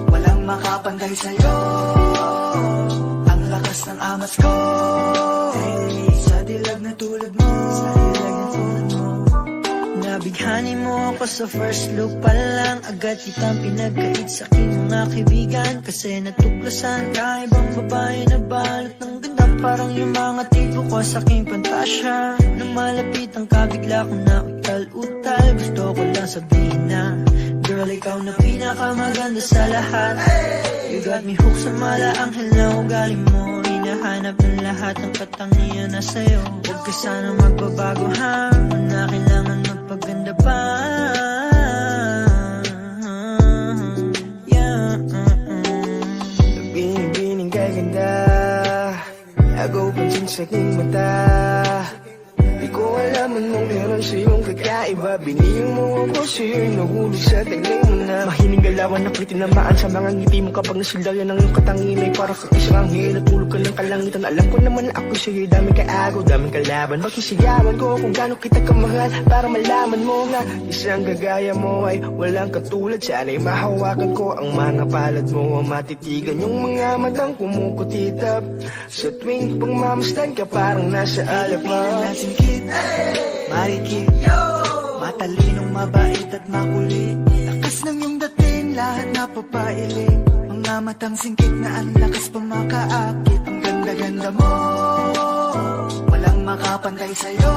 walang makapantay sa'yo. Ang lakas ng amas ko, sa dilag na tulad mo. Nabighani mo ako sa first look pa lang. Agad kitang pinagkait sa aking mga kaibigan. Kasi natuklasan ka ibang babae na balot ng ganda. Parang yung mga tipo ko sa aking pantasya. Nang malapit ang kabigla ko na utal-utal. Gusto ko lang sabihin na girl, ikaw na pinakamaganda sa lahat. You got me hooked sa mala anghel na ugali mo. Hinahanap ng lahat ng katangian na sa'yo. Huwag ka sana magbabago ha, na kailangan magpaganda pa. Yeah, Binibining kay ganda, agaw pansin sa aking mata. Di ko alaman mong meron sa'yong kakaiba. Biniyong mo ako sa'yo'y nahulog sa taglay mo na. Mahining galawan na tinamaan sa mga ngiti mo. Kapag nasilayan ng iyong katangin ay para sa isang anghel. Natulog ka ng kalangitan. Alam ko naman na ako sa'yo'y daming kaagaw, daming kalaban. Magsisigawan ko kung gaano kita kamahal, para malaman mo nga isang gagaya mo ay walang katulad. Sana'y mahawakan ko ang mga palad mo. Matitigan yung mga matang kumukutitap sa tuwing pagmamasdan ka, parang nasa alapa. Marikit, matalinong, mabait at makulit. Lakas ng iyong dating, lahat napapailing. Mga matang singkit na ang lakas pa makaakit. Ang ganda-ganda mo, walang makapantay sa'yo.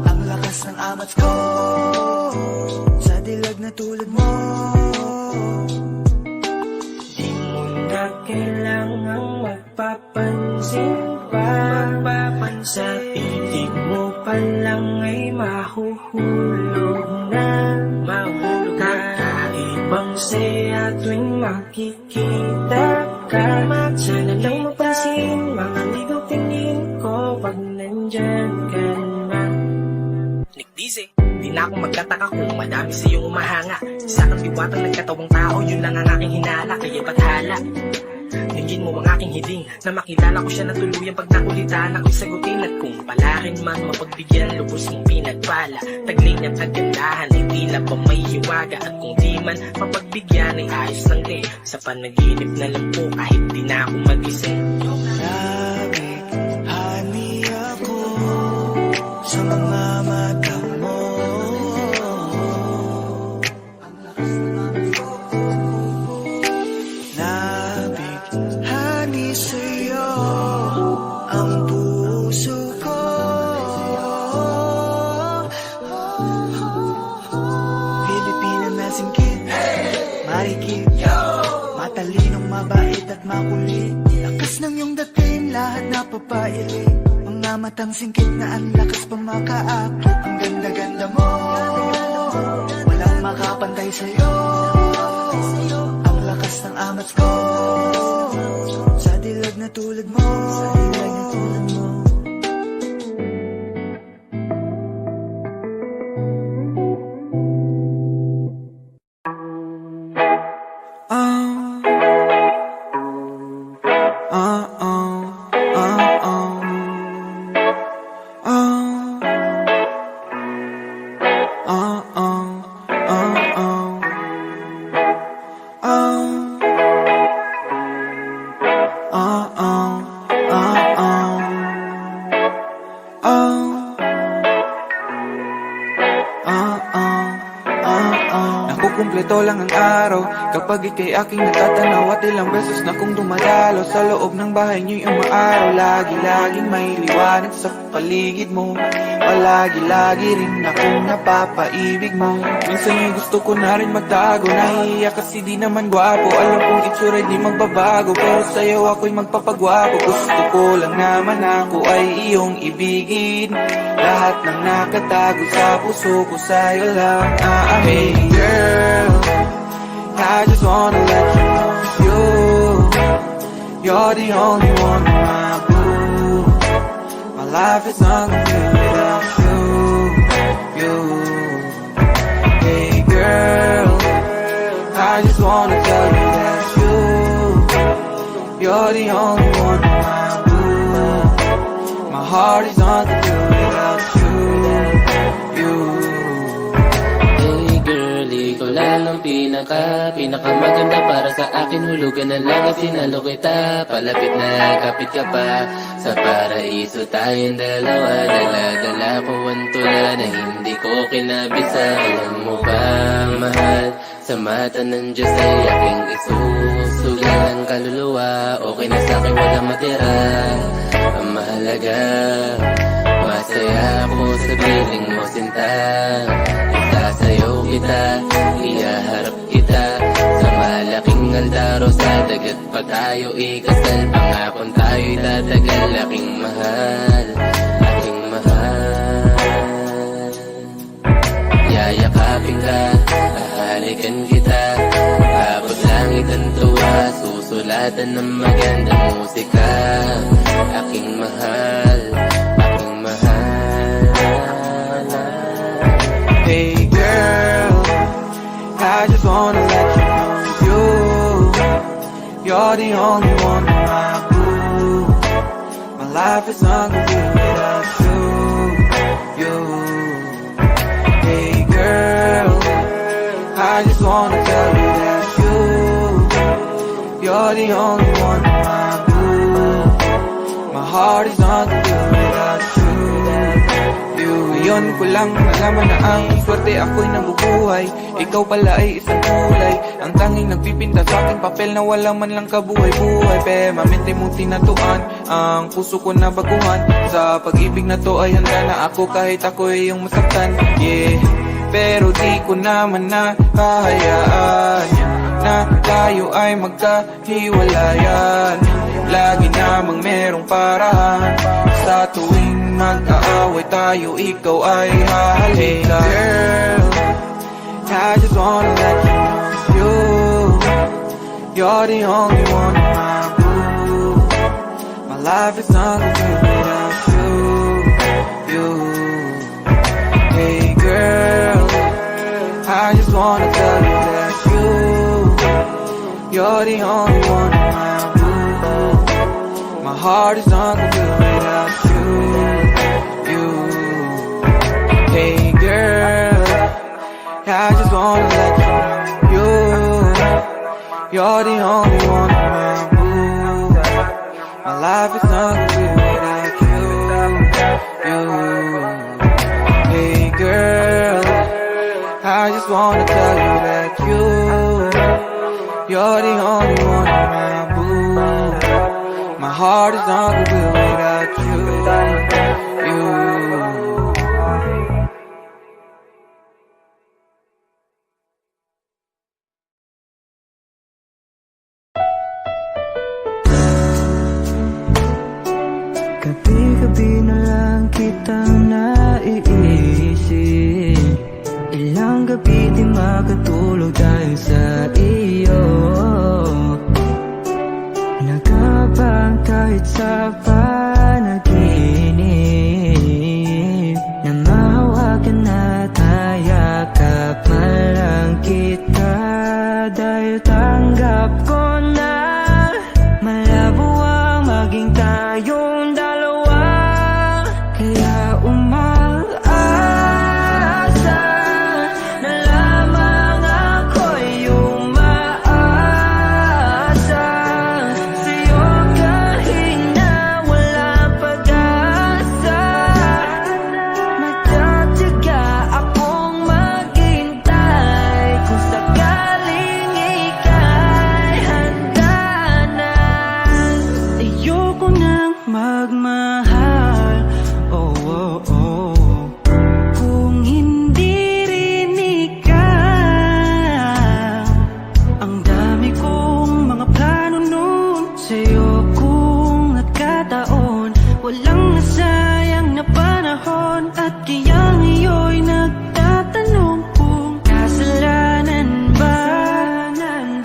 Ang lakas ng amats ko, sa dilag na tulad mo. Di mo na kailangang magpapansin pa. Sa piling mo pa lang ay mahuhulog na. Kakaibang saya tuwing makikita ka. Sana lang mapansin mga ligaw tingin ko pag nandyan ka na. Nick Dize, di na ako magtataka kung madami sa iyong umahanga. Sa aking diwatang nagkatawang tao, yun lang ang aking hinala. Kaya bathala, ningin mo ang aking hiling na makilala ko siya na tuluyan. Pag nakulitan ako'y sagutin. At kung palakin man mapagbigyan, lubos mong pinagpala. Taglay niyang kagandahan ay tila ba may hiwaga. At kung di man mapagbigyan ay ayos lang din. Sa panaginip na lang po kahit di na ako magising. Nabighani ako sa mga mata mo. Nabighani sa'yo ang puso ko. Pilipina na singkit, marikit, matalinong, mabait at makulit. Lakas ng iyong dating, lahat napapailing. Mga matang singkit na ang lakas pa makaakit. Ang ganda-ganda mo, walang makapantay sa'yo. Ang lakas ng amats ko, sa dilag na tulad mo. Nakukumpleto lang ang araw kapag ika'y aking natatanaw. At ilang beses na kong dumadalo sa loob ng bahay niyo'y umaaraw. Lagi-laging may liwanag sa paligid mo. Palagi-lagi rin akong napapaibig mo. Minsan yung gusto ko na rin magtago. Nahihiya kasi di naman gwapo. Alam kong itsura di magbabago, pero sa'yo ako'y magpapagwapo. Gusto ko lang naman ako ay iyong ibigin. Lahat ng nakatago sa puso ko sa'yo lang. Hey girl, I just wanna let you know you're the only one, my boo. My life is not complete without you. Hey girl, I just wanna tell you that you're the only one, my boo. My heart is not complete without you. pinakamaganda para sa akin. Hulugan na lang at sinalo kita. Palapit na, kapit ka pa. Sa paraiso tayong dalawa. Dala-dala ko ang tula na hindi ko kinabisa. Alam mo ba, mahal, sa mata ng Diyos ay aking isusugal ang kaluluwa. Okay na sa'kin wala matira. Ang mahalaga, masaya ako sa piling mo sinta. Isasayaw kita, iyaharap kita sa malaking aldaro. Sa dagat pa tayo ikasal, pangakon tayo'y tatagal. Aking mahal, aking mahal. Yayakapin ka, hahalikan kita, abot langit ang tuwa. Susulatan ng magandang musika. Aking mahal, aking mahal. Hey girl, I just wanna let you know you're the only one in my blue. My life is incomplete without you. Hey girl, I just wanna tell you that you're the only one in my blue. My heart is incomplete without you. Ngayon ko lang nalaman na ang swerte ako'y nabubuhay. Ikaw pala ay isang kulay, ang tanging nagpipinta sa aking papel na wala man lang kabuhay-buhay. Permanente mong tinatuan ang puso ko na baguhan. Sa pag-ibig na to ay handa na ako kahit ako ay iyong masaktan. Yeah, pero di ko naman na kahayaan na tayo ay magkahiwalayan. Lagi namang merong paraan sa tuwing mag-aaway tayo, ikaw ay hahalika. Hey girl, I just wanna let you know you're the only one in my blue. My life is incomplete without you. Hey girl, I just wanna tell you that you're the only one in my blue. My heart is incomplete without you. Hey girl, I just wanna let you know you're the only one in my blue. My life is incomplete without you. Hey girl, I just wanna tell you that you're the only one in my blue. My heart is incomplete without you. Gabi-gabi na lang kitang naiisip. Ilang gabi di makatulog dahil sa iyo. Nagabang kahit sa panaginip, na mahawakan at hayakapan lang kita. Dahil tanggap ko na malabo ang maging tayong dalawa. Kaya umaasa na lamang ako'y umaasa sa'yo kahit na wala pag-asa. Magtatiyaga akong maghintay kung sakaling ika'y handa na. Ayoko nang magmahal, oh, oh, oh, kung hindi rin ikaw. Ang dami kong mga plano nun sa'yo kung nagkataon. Walang nasayang na panahon at kaya ngayon'y nagtatanong kung kasalanan ba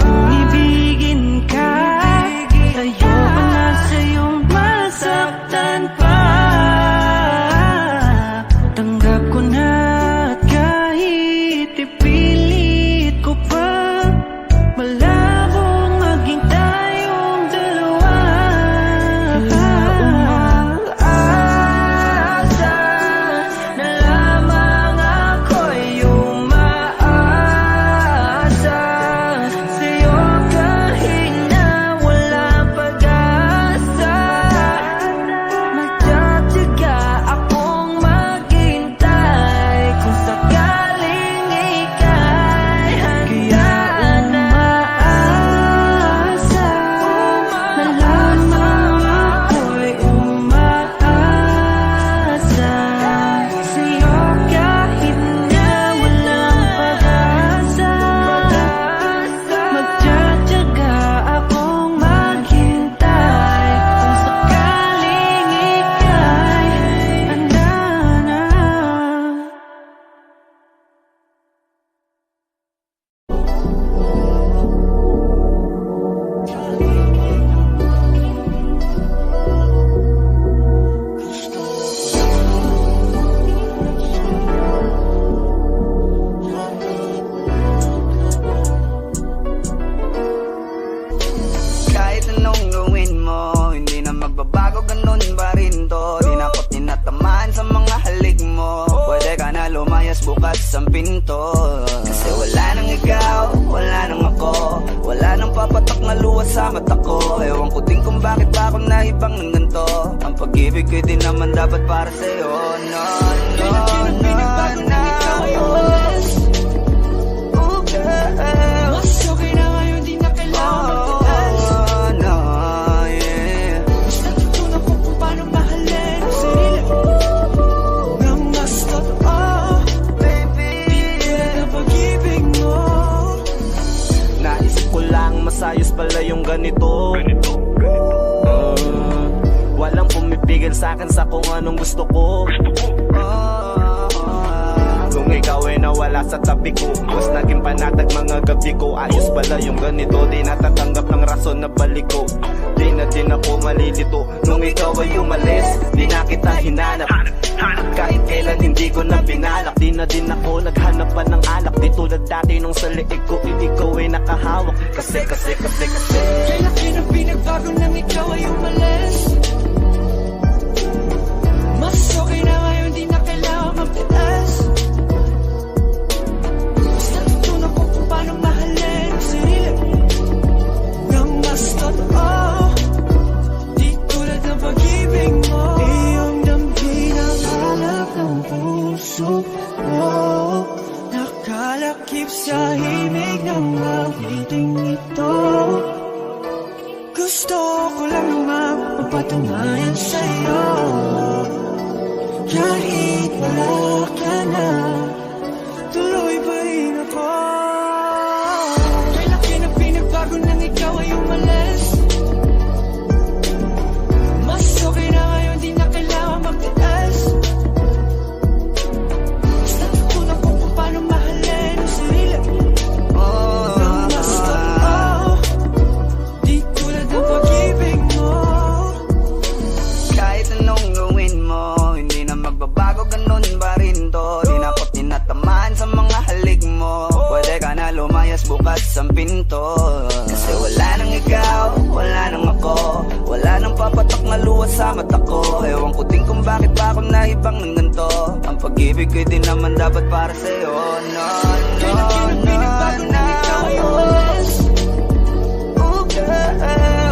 kung ibigin ka. Ayoko na sa'yong masaktan pa. bukas ang pinto. Kasi wala nang ikaw, wala nang ako, wala nang papatak na luha sa mata ko. Ewan ko din kung bakit pa ako naibang ng ganito. Ang pag-ibig ko din naman dapat para sa'yo. No, no, no, no. Oh, girl. Mas okay na ngayon, di na kailangan magtaas. Oh, no, yeah. Mas natutunan ko kung paano mahalin ang sarili nang mas totoo, baby. Di tulad ng pag-ibig mo. Naisip ko lang masayos pala yung ganito. Walang pumipigil sa'kin sa kung anong gusto ko. Kung ikaw ay nawala sa tabi ko, mas naging panatag mga gabi ko. Ayos pala yung ganito, di natatanggap ng rason na balik ko. Di na din ako malilito nung ikaw ay umalis. Di na kita hinanap, kahit kailan hindi ko na binalak. Di na din ako naghanap pa ng alak. Di tulad dati nung sa liig ko, ikaw ay nakahawak. Kasi Kaya laki ng pinagbago nang ikaw ay umalis. Mas okay na ngayon, di na kailangan magtaas. Mas natutunan ko kung paano mahalin ang sarili nang mas totoo, di tulad ng pag-ibig mo. Iyong damhin ang alak ng puso mo, nakalakip sa himig ng awiting ito. Gusto ko lang naman magpatunayan sa'yo, kahit wala ka na, tuloy pa rin ako. Kaya laki ng pinagbago nang ikaw ay umalis. Mas okay na ngayon, di na kailangan magtaas. Mas natutunan ko kung paano mahalin ang sarili nang mas totoo, di tulad ng pag-ibig mo. Kahit anong gawin mo, hindi na magbabago, ganun pa rin to. Di na ako tinatamaan sa mga halik mo. Pwede ka na lumayas, bukas ang pinto. Kasi wala nang ikaw, wala nang ako, wala nang papatak na luha sa mata ko. Ewan ko din kung bakit pa ako naibang ng ganito. Ang pag-ibig ko din naman dapat para sa'yo. No, no, no, no. Oh, girl.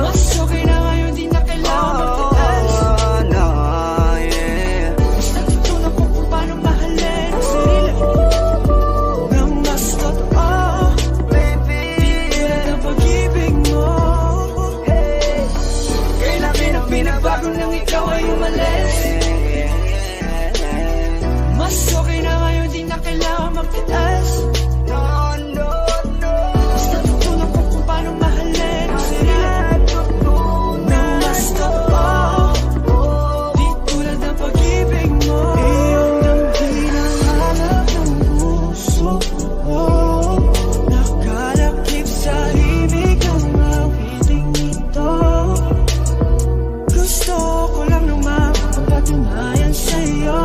Mas okay na ngayon, di na kailangan magtaas. Oh, no, yeah. Mas natutunan ko kung paano mahalin ang sarili nang mas totoo, baby. Di tulad ng pag-ibig mo. Kaya laki ng pinagbago nang ikaw ay umalis. Mas okay na ngayon, di na kailangan magtaas. No, no, no. Mas natutunan ko kung paano mahalin ang sarili nang mas totoo, di tulad ng pag-ibig mo. Iyong damhin ang alak ng puso mo, nakalakip sa himig ang awiting ito. Gusto ko lang naman magpatunayan sa'yo,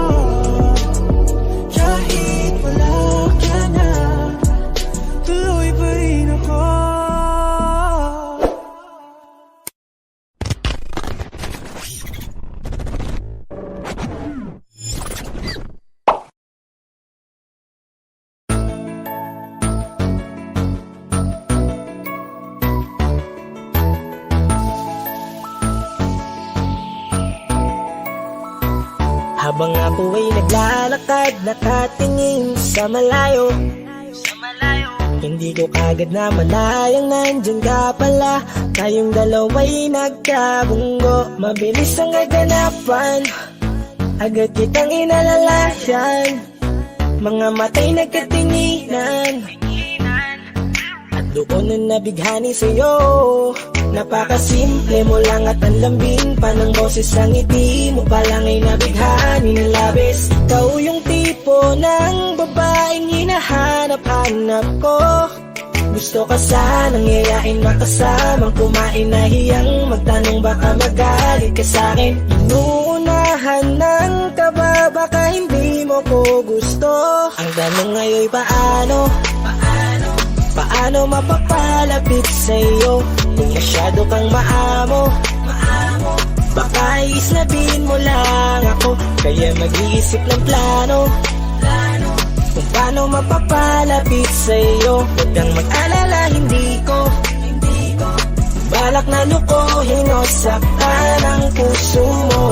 kahit wala ka na, tuloy pa rin ako. Habang ako ay naglalakad, nakatingin sa malayo, hindi ko kagad na malayang nandyan ka pala. Tayong dalawa'y nagkabunggo, mabilis ang kaganapan, agad kitang inalalayan. Mga matay nagkatinginan, at doon na nabighani sa'yo. Napakasimple mo lang at ang lambing pa ng boses, ang ngiti mo pa lang ay nabighani ng labis. Ikaw yung tipo ng babaeng hinahanap-hanap ko. Gusto ka sanang yayain, makasamang kumain, nahiyang magtanong, baka magalit ka sa'kin. Inuunahan ng kaba, baka hindi mo ko gusto. Ang tanong ngayon, paano mapapalapit sa'yo kung masyado kang maamo? Baka islabin mo lang ako, kaya mag-iisip ng plano kung paano mapapalapit sa'yo. Huwag kang mag-alala, hindi ko balak na lukuhin o saktan ang puso mo.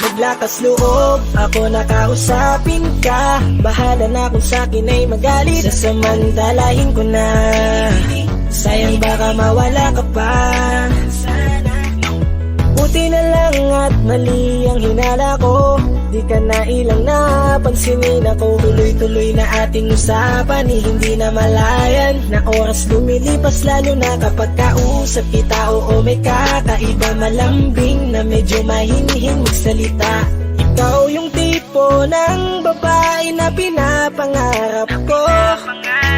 Maglakas loob, ako nakausapin ka. Bahala na kung sa'kin ay magalit, sasamantalahin ko na. Sayang baka mawala ka pa. Buti na lang at mali ang hinala ko. Di ka na ilang napansinin ako. Tuloy-tuloy na ating usapan, hindi na malayan. Na oras lumilipas lalo na kapag kausap kita. Oo, may kakaiba, malambing na medyo mahinihin magsalita. Ikaw yung tipo ng babae na pinapangarap ko.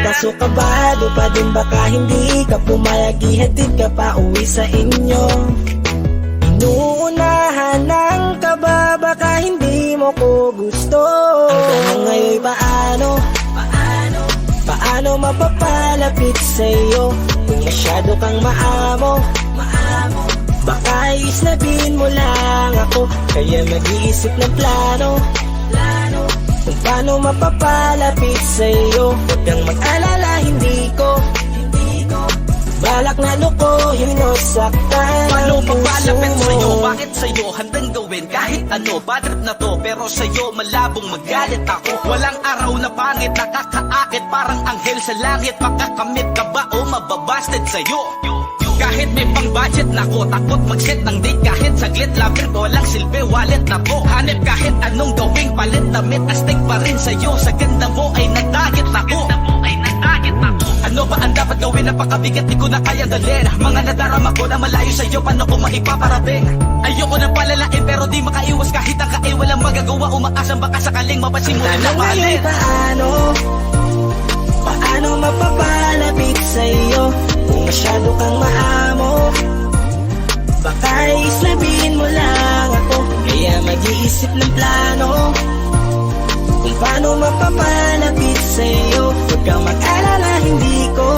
Kaso kabado pa din, baka hindi ka pumayag, ihatid ka pa uwi sa inyo. Inuunahan ng kaba, baka hindi mo ko gusto. Ang tanong ngayon, paano mapapalapit sa'yo? Kung masyado kang maamo, baka islabin mo lang ako. Kaya mag-iisip ng plano kung paano mapapalapit sa'yo. Huwag kang mag-alala, hindi ko balak na lukuhin o saktan Paano ang puso papalapit mo. sa'yo? Bakit sa'yo handang gawin kahit ano? Bad trip na to, pero sa'yo malabong magalit ako. Walang araw na pangit, nakakaakit parang anghel sa langit. Makakamit ka ba o mababasted sa'yo? Kahit may pang budget na ko, takot mag-set ng date kahit saglit. Labir ko lang silbi, wallet na po. Hanip kahit anong gawing palit, damit astig pa rin sa'yo. Sa ganda mo ay nagdagit ako. Ano ba ang dapat gawin? Napakabigat, di ko na kaya dalhin. Mga nadarama ko na malayo sa'yo, paano ko maipaparating? Ayoko na palalain pero di makaiwas kahit ang kain. Walang magagawa, umaasang baka sakaling mapansin mo rin na mahalin. Paano mapapalapit sa'yo? Kung masyado kang maamo, baka islabin mo lang ako. Kaya mag-iisip ng plano kung paano mapapalapit sa'yo. Huwag kang mag-alala, hindi ko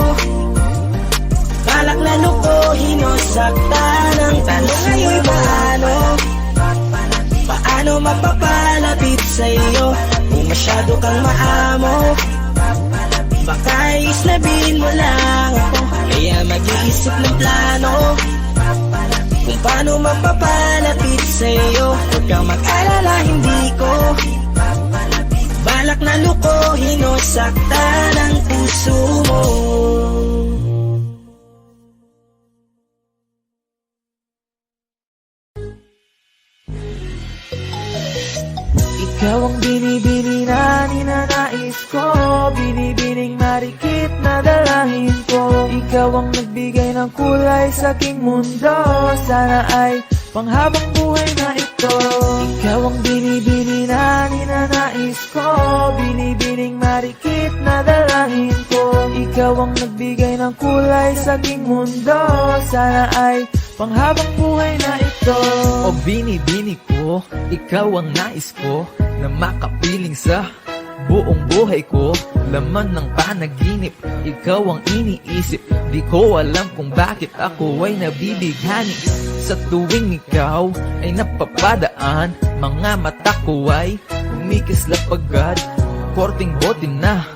balak na lukuhin o saktan ang tanong ngayon. Paano mapapalapit sa'yo? Kung masyado kang maamo, baka islabin mo lang ako. Kaya mag-iisip ng plano kung paano mapapalapit sa'yo. Huwag kang mag-alala, hindi ko balak na lukuhin o saktan ang puso mo. Ikaw ang binibini na ninanais ko, binibining marikit na dalangin ko. Ikaw ang nagbigay ng kulay sa aking mundo, sana ay panghabang buhay na ito. Ikaw ang binibini na ninanais ko, binibining marikit na dalangin ko. Ikaw ang nagbigay ng kulay sa aking mundo, sana ay panghabang buhay na ito. O binibini ko, ikaw ang nais ko, na makapiling sa buong buhay ko. Laman ng panaginip, ikaw ang iniisip. Di ko alam kung bakit ako ay nabibighani. Sa tuwing ikaw ay napapadaan, mga mata ko ay kumikislap agad. Korting bote na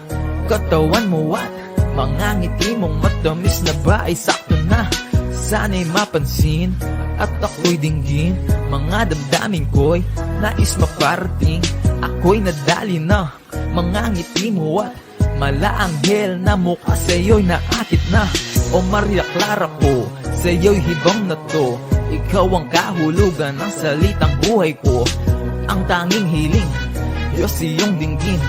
katawan mo at mga ngiti mong matamis na ba ay sakto na. Sana'y mapansin at ako'y dinggin, mga damdamin ko'y nais maparating. Ako'y nadali na mga ngiti mo at malaanghel na mukha sa'yo'y naakit na. O Maria Clara ko, sa'yo'y hibang na to. Ikaw ang kahulugan ng salitang buhay ko. Ang tanging hiling, Diyos iyong dinggin.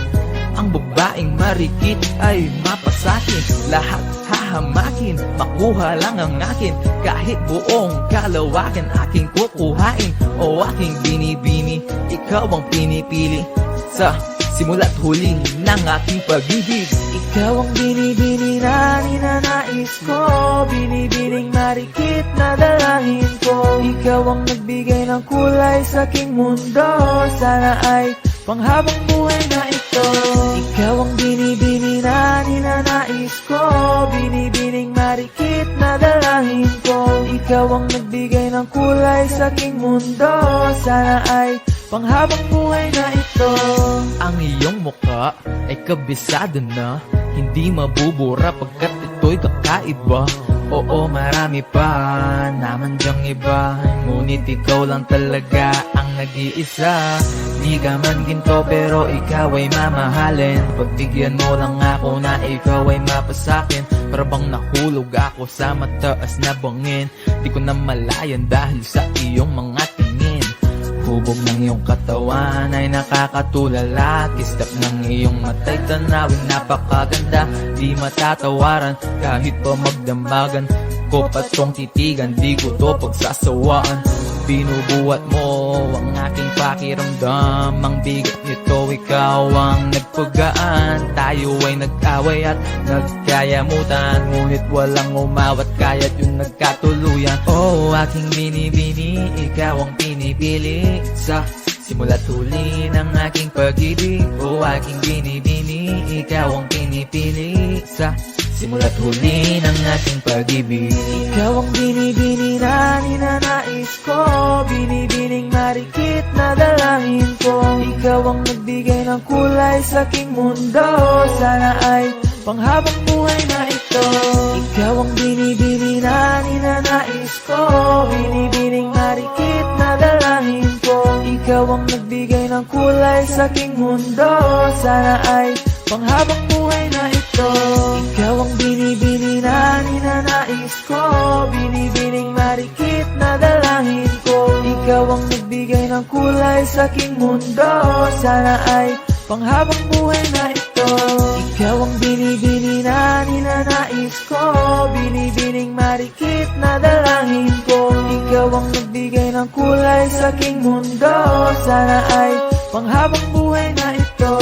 Ang babaeng marikit ay mapasakin. Lahat hahamakin, makuha lang ang akin. Kahit buong kalawakan aking kukuhain. O aking binibini, ikaw ang pinipili. Sa simula't huli ng aking pag-ibig. Ikaw ang binibini na ninanais ko, binibining marikit na dalangin ko. Ikaw ang nagbigay ng kulay sa aking mundo, sana ay panghabang buhay na ito. Ikaw ang binibini na ninanais ko, binibining marikit na na dalangin ko. Ikaw ang nagbigay ng kulay sa aking mundo. Sana ay panghabang buhay na ito. Ang iyong muka ay kabisado na, hindi mabubura pagkat ito'y kakaiba. Oo, marami pa naman dyang iba, ngunit ikaw lang talaga ang nag-iisa. Di ka man ginto pero ikaw ay mamahalin. Pagbigyan mo lang ako na ikaw ay mapasakin. Para bang nahulog ako sa mataas na bangin. Di ko na malayan dahil sa iyong mga tingin. Hubog ng iyong katawan ay nakakatulala. Kislap ng iyong matay tanawin napakaganda. Di matatawaran kahit pa magdamagan ko patong titigan. Di ko to pagsasawaan. Binubuhat mo ang aking pakiramdam. Ang bigat nito ikaw ang nagpagaan. Tayo ay nag-away at nagkayamutan, ngunit walang umawat kaya't yung nagkatuluyan. Oh, aking binibini, ikaw ang pinipili sa simula't huli ng aking pag-ibig. Oh, aking binibini, ikaw ang pinipili sa simula't huli ng aking pag-ibig. Ikaw ang binibini na ninanais ko, binibining marikit na dalangin ko. Ikaw ang nagbigay ng kulay sa aking mundo. Sana ay panghabang buhay na ito. Ikaw ang binibini na ninanais ko, binibining marikit na dalangin ko. Ikaw ang nagbigay ng kulay sa aking mundo. Sana ay panghabang buhay na ito. Ikaw ang binibini na ninanais ko, binibining marikit na dalangin ko. Ikaw ang nagbigay ng kulay sa aking mundo. Sana ay panghabang buhay na ito. Ikaw ang binibini na ninanais ko, binibining marikit na dalangin ko. Ikaw ang nagbigay ng kulay sa aking mundo. Sana ay panghabang buhay na ito.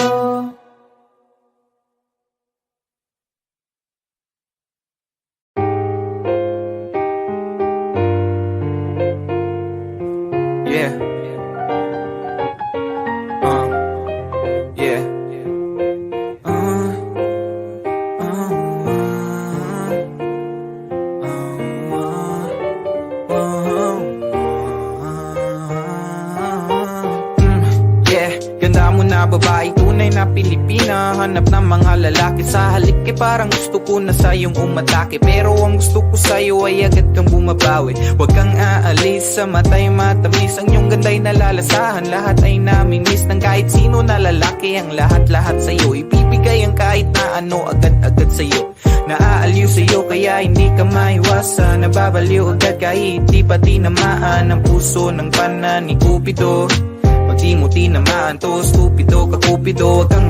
Yeah. Yeah. Yeah. Ganda mo na babae, tunay na Pilipina. Hanap ng mga lalaki sa halik eh parang gusto ko na sayong umatake. Pero ang gusto ko sa'yo ay agad kang bumabawi. Huwag kang aalis sa matay matamis. Ang iyong ganda'y nalalasahan, lahat ay namimiss ng kahit sino na lalaki. Ang lahat-lahat sa'yo, ibibigay ang kahit na ano agad-agad sa'yo. Naaaliw sa'yo kaya hindi ka maiwasan. Nababaliw agad kahit di pa tinamaan ang puso ng pana ni Cupido. Pag di mo tinamaan to, stupido ka Cupido. Huwag kang